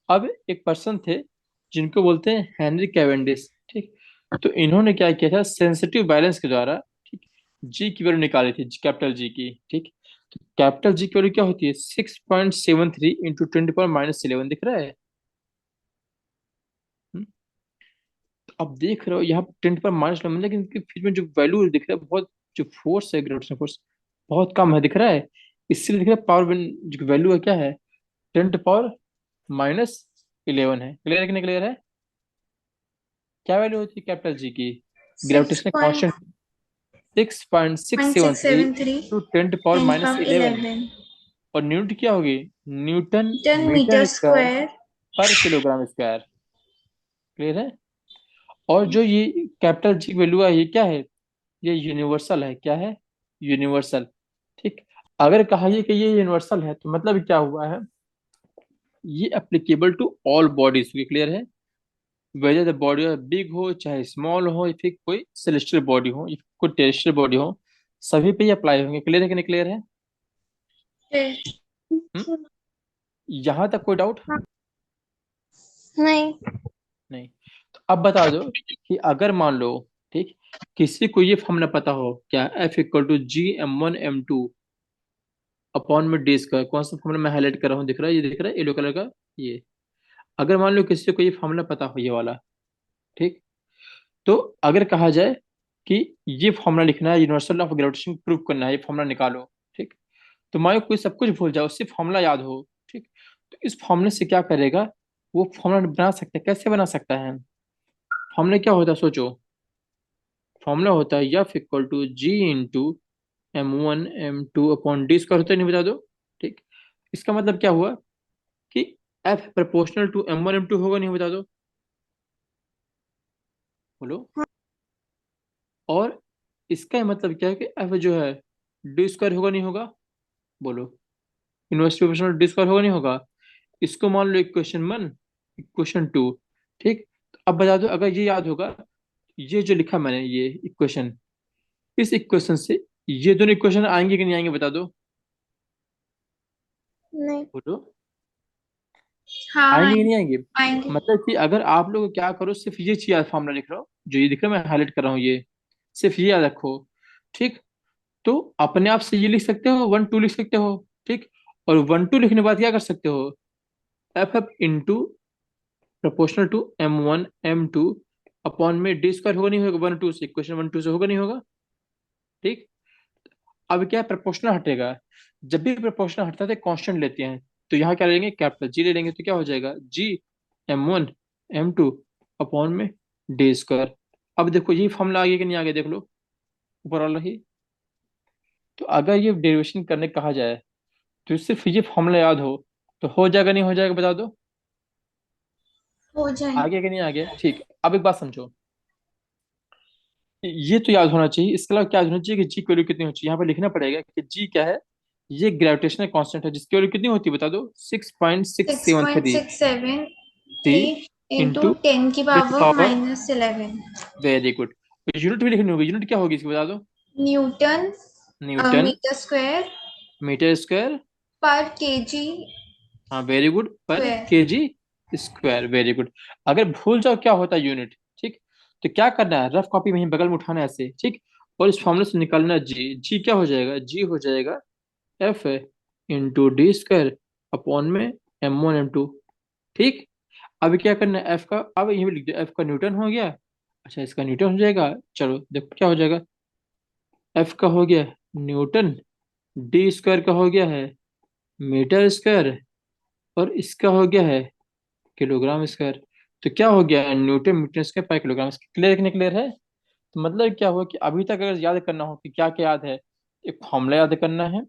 S1: अब एक पर्सन थे जिनको बोलते हैं हेनरी कैवेंडिश। ठीक, तो इन्होंने क्या किया था, सेंसिटिव बैलेंस के द्वारा, ठीक, जी की वैल्यू निकाली थी, कैपिटल जी की। ठीक, तो कैपिटल जी की वैल्यू क्या होती है, 6.73 इंटू 10⁻−11 दिख रहा है। हम्म, तो अब देख रहे हो यहाँ 10⁻−11, मतलब कि इनके फिर में जो वैल्यू दिख रहा है बहुत, जो फोर्स है, ग्रेविटेशनल फोर्स बहुत कम है दिख रहा है, इसलिए दिख रहा है पावर जो वैल्यू है क्या है, 10⁻−11 है। क्लियर है कि नहीं क्लियर है। क्या वैल्यू होती है कैपिटल जी की,
S4: six
S1: gravitational
S4: point
S1: constant, six point six
S4: six
S1: seven three
S4: seven three
S1: two ten power
S4: ten
S1: minus
S4: power
S1: eleven
S4: 11
S1: और न्यूटन क्या होगी, newton
S4: 10 metre
S1: metre square
S4: square.
S1: पर किलोग्राम स्क्वायर। क्लियर है। और जो ये कैपिटल जी की वैल्यू है, ये क्या है, ये यूनिवर्सल है, क्या है, यूनिवर्सल। ठीक, अगर कहा कि ये यूनिवर्सल है तो मतलब क्या हुआ है, ये applicable to all bodies, clear है। वेदर द बॉडी बिग हो चाहे स्मॉल हो, या फिर कोई सेलेस्टियल बॉडी हो या फिर कोई टेरेस्ट्रियल बॉडी हो, सभी पे ये अप्लाई होंगे। क्लियर है कि नहीं क्लियर है? हम्म? यहाँ तक कोई डाउट?
S2: नहीं।
S1: नहीं। तो अब बता दो कि अगर मान लो, ठीक, किसी को ये फॉर्मूला पता हो, क्या, F = GM1 M2 अपॉन में डी स्क्वायर। कौन सा फॉर्मूला मैं हाईलाइट कर रहा हूँ, दिख रहा है, ये दिख रहा है येलो कलर का, ये। अगर मान लो किसी को ये फॉर्मूला पता हो, ये वाला, ठीक, तो अगर कहा जाए कि ये फॉर्मूला लिखना है, universal law of gravitation prove करना है, ये फॉर्मूला निकालो, ठीक, तो मान लो कोई सब कुछ भूल जाओ, उससे फॉर्मूला याद हो, ठीक, तो इस फॉर्मूले से क्या करेगा, वो फॉर्मूला बना सकता है। कैसे बना सकता है? फॉर्मूला क्या होता है, सोचो। फॉर्मूला होता है F = G × M1 M2 upon D square, होता है नहीं, बता दो, ठीक। इसका मतलब क्या हुआ कि F proportional to M1 M2 होगा, नहीं, बता दो, बोलो। और इसका मतलब क्या है कि F जो है डी स्क्वायर होगा, नहीं होगा, बोलो। इनवर्स प्रोपोर्शनल डी स्क्वायर होगा, नहीं होगा। इसको मान लो इक्वेशन 1, इक्वेशन 2, ठीक। तो अब बता दो, अगर ये याद होगा, ये जो लिखा मैंने ये इक्वेशन, इस इक्वेशन से ये दोनों इक्वेशन आएंगे कि नहीं आएंगे, बता दो,
S2: नहीं।
S1: बोलो।
S4: हाँ
S1: आएंगे कि नहीं आएंगे?
S4: आएंगे।
S1: मतलब कि अगर आप लोग क्या करो, सिर्फ ये चीज फॉर्मूला लिख रहा हो, जो ये दिख रहा है मैं हाईलाइट कर रहा हूँ, ये सिर्फ ये याद रखो, ठीक। तो अपने आप से ये लिख सकते हो, 1 2 लिख सकते हो, ठीक। और 1 2 लिखने के बाद क्या कर सकते हो, F proportional to M1 M2 upon में डी स्क्वायर होगा, नहीं होगा, 1 2 से, इक्वेशन 1 2 से होगा, नहीं होगा, ठीक। अब क्या प्रोपोर्शनल हटेगा, जब भी प्रोपोर्शनल हटता है तो कांस्टेंट लेते हैं, तो यहाँ क्या लेंगे, कैपिटल जी ले लेंगे, तो क्या हो जाएगा, G M1 M2 अपॉन में डी स्क्वायर। अब देखो ये फॉर्मूला आ गया कि नहीं आ गया, देख लो ऊपर वाला ही। तो अगर ये डेरिवेशन करने कहा जाए, तो सिर्फ ये फॉर्मूला याद हो तो हो जाएगा, नहीं हो जाएगा, बता दो।
S4: हो
S1: आ
S4: जाए।
S1: गया कि नहीं आ गया, ठीक। अब एक बात समझो, ये तो याद होना चाहिए, इसके अलावा क्या याद होना चाहिए कि जी की वैल्यू कितनी होनी चाहिए। यहाँ पे लिखना पड़ेगा कि जी क्या है, ये ग्रेविटेशनल कांस्टेंट है, जिसकी वैल्यू कितनी होती है, बता दो, six point six
S4: six
S1: seven
S4: point
S1: three
S4: six seven
S1: three
S4: three into
S1: into
S4: 10 की power
S1: power.
S4: -11
S1: very good. Unit भी लिखनी होगी, यूनिट क्या होगी इसकी, बता दो।
S4: Newton
S1: newton
S4: metre square
S1: metre square.
S4: पर केजी
S1: हाँ वेरी गुड, पर
S4: स्क्वायर।
S1: KG square, very good. अगर भूल जाओ क्या होता है यूनिट, ठीक, तो क्या करना है, रफ कॉपी में ही बगल में उठाना है ऐसे, ठीक। और इस फॉर्मूले से निकालना है जी। जी क्या हो जाएगा, जी हो जाएगा F × D² अपॉन में M1 M2, ठीक। अब क्या करना है एफ का, अब यही लिख दो, एफ का न्यूटन हो गया। अच्छा इसका न्यूटन हो जाएगा, चलो देखो क्या हो जाएगा, एफ का हो गया न्यूटन, डी स्क्वायर का हो गया है मीटर स्क्वायर, और इसका हो गया है किलोग्राम स्क्वायर। तो क्या हो गया, न्यूटन मीटर स्क्वायर पर किलोग्राम स्क्वायर। क्लियर कि क्लियर है? तो मतलब क्या हुआ कि अभी तक अगर याद करना हो कि क्या क्या याद है, एक फॉर्मूला याद करना है,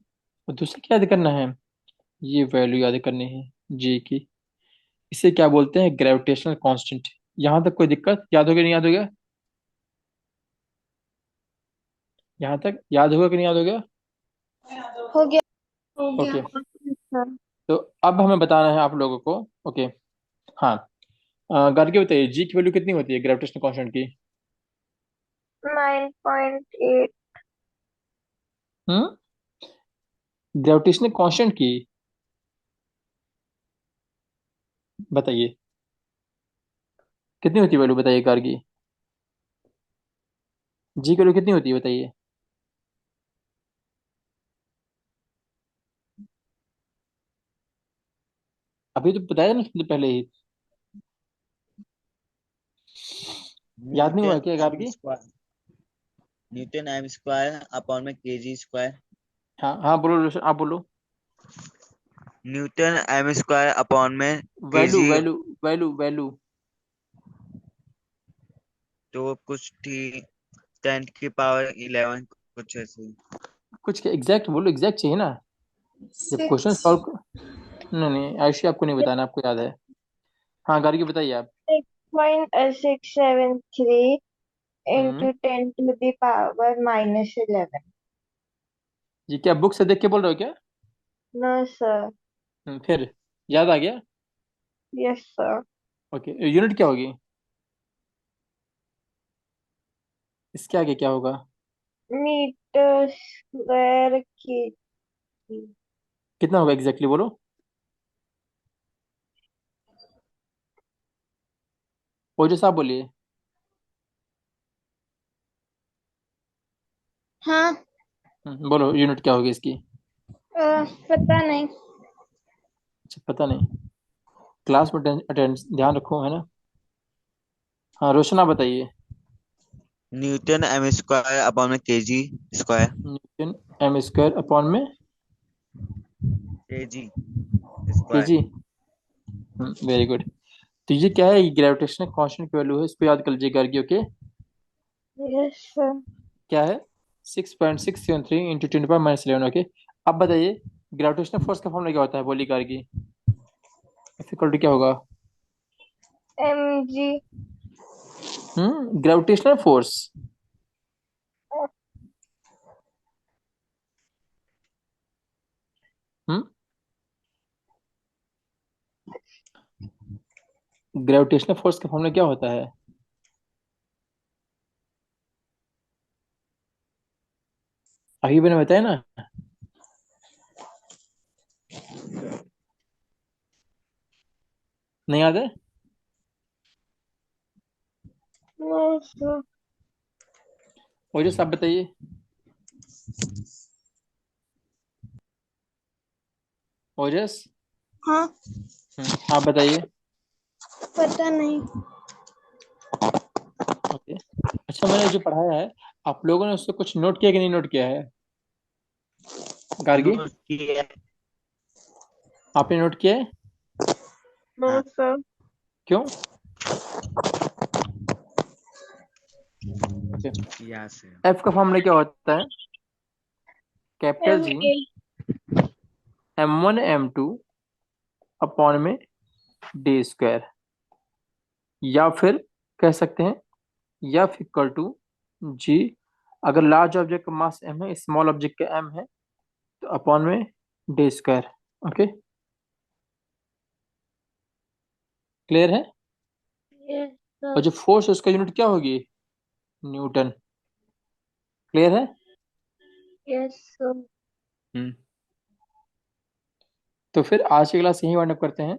S1: और दूसरा क्या याद करना है, ये वैल्यू याद करनी है जी की। इसे क्या बोलते हैं, ग्रेविटेशनल कांस्टेंट। यहाँ तक कोई दिक्कत, याद हो गया नहीं याद हो गया? यहाँ तक याद होगा कि नहीं याद हो गया?
S2: हो गया।
S4: हो गया।
S1: ओके। तो अब हमें बताना है आप लोगों को, ओके, हाँ, करके बताइए जी की वैल्यू कितनी होती है ग्रेविटेशनल कांस्टेंट की?
S2: 9.8।
S1: हम्म, ग्रेविटेशनल कांस्टेंट की बताइए, कितनी होती है वैल्यू, बताइए कार की, जी की वैल्यू कितनी होती है बताइए। अभी तो बताया ना तुमने पहले ही, याद नहीं हुआ
S3: न्यूटन
S1: क्या कार
S3: एम
S1: की?
S3: Square newton M square upon में केजी स्क्वायर।
S1: हाँ हाँ बोलो रोशन, आप बोलो।
S3: न्यूटन एम स्क्वायर अपॉन में
S1: value
S3: KG.
S1: Value value value.
S3: तो कुछ थी 10 की पावर 11 कुछ ऐसे।
S1: कुछ एग्जैक्ट बोलो, एग्जैक्ट चाहिए ना, जब क्वेश्चन
S4: सिक्स
S1: सॉल्व। नहीं नहीं आयुषी आपको नहीं बताना, आपको याद है। हाँ कार की बताइए आप।
S2: 6.673
S1: हम्म,
S2: into 10 to the power -11।
S1: ये क्या बुक से देख के बोल रहे हो क्या?
S5: No, sir.
S1: फिर याद आ गया?
S5: Yes, sir.
S1: ओके, यूनिट क्या होगी? इसके आगे क्या होगा?
S5: Meter square kg.
S1: कितना होगा एग्जैक्टली बोलो। वो जो साहब बोलिए।
S2: हाँ।
S1: बोलो यूनिट क्या होगी इसकी।
S2: पता नहीं।
S1: अच्छा पता नहीं। क्लास में अटेंड ध्यान रखो, है ना। हाँ रोशना बताइए।
S3: न्यूटन एम स्क्वायर अपॉन में KG square.
S1: Newton M square upon में
S3: केजी
S1: के
S3: स्क्वायर।
S1: जी। Very good. तो ये क्या है, ग्रेविटेशनल कांस्टेंट की वैल्यू है, इसको याद कर लीजिए गर्गी। Okay,
S5: Yes, sir.
S1: क्या है? 6.673 × 10⁻⁻11। ओके, अब बताइए ग्रेविटेशनल फोर्स का फॉर्मूला क्या होता है, बोली गर्गी। इक्वल टू क्या होगा?
S5: mg.
S1: Gravitational force. Hmm gravitational force का फॉर्मूला क्या होता है? अभी मैंने बताया ना। नहीं याद है?
S5: No, sir.
S1: वो जो सब बताइए। ओजस।
S2: हाँ।
S1: आप बताइए।
S2: पता नहीं।
S1: ओके, अच्छा मैंने जो पढ़ाया है, आप लोगों ने उससे कुछ नोट किया कि नहीं नोट किया है? गार्गी,
S3: नोट किया।
S1: आपने नोट किया है?
S5: No,
S3: हाँ।
S5: sir.
S1: क्यों?
S3: यहाँ से
S1: एफ का फॉर्मूला क्या होता है? कैपिटल जी
S5: ma.
S1: m1 m2 अपॉन में डी स्क्वायर, या फिर कह सकते हैं या फिर इक्वल टू जी, अगर लार्ज ऑब्जेक्ट का मास m है, स्मॉल ऑब्जेक्ट का m है, तो अपॉन में डी स्क्वायर। ओके, क्लियर है?
S5: Yes,
S1: और
S5: sir.
S1: जो फोर्स है उसका यूनिट क्या होगी? न्यूटन। क्लियर है?
S5: Yes, sir.
S1: हम्म तो फिर आज की क्लास यहीं वाइंड अप करते हैं।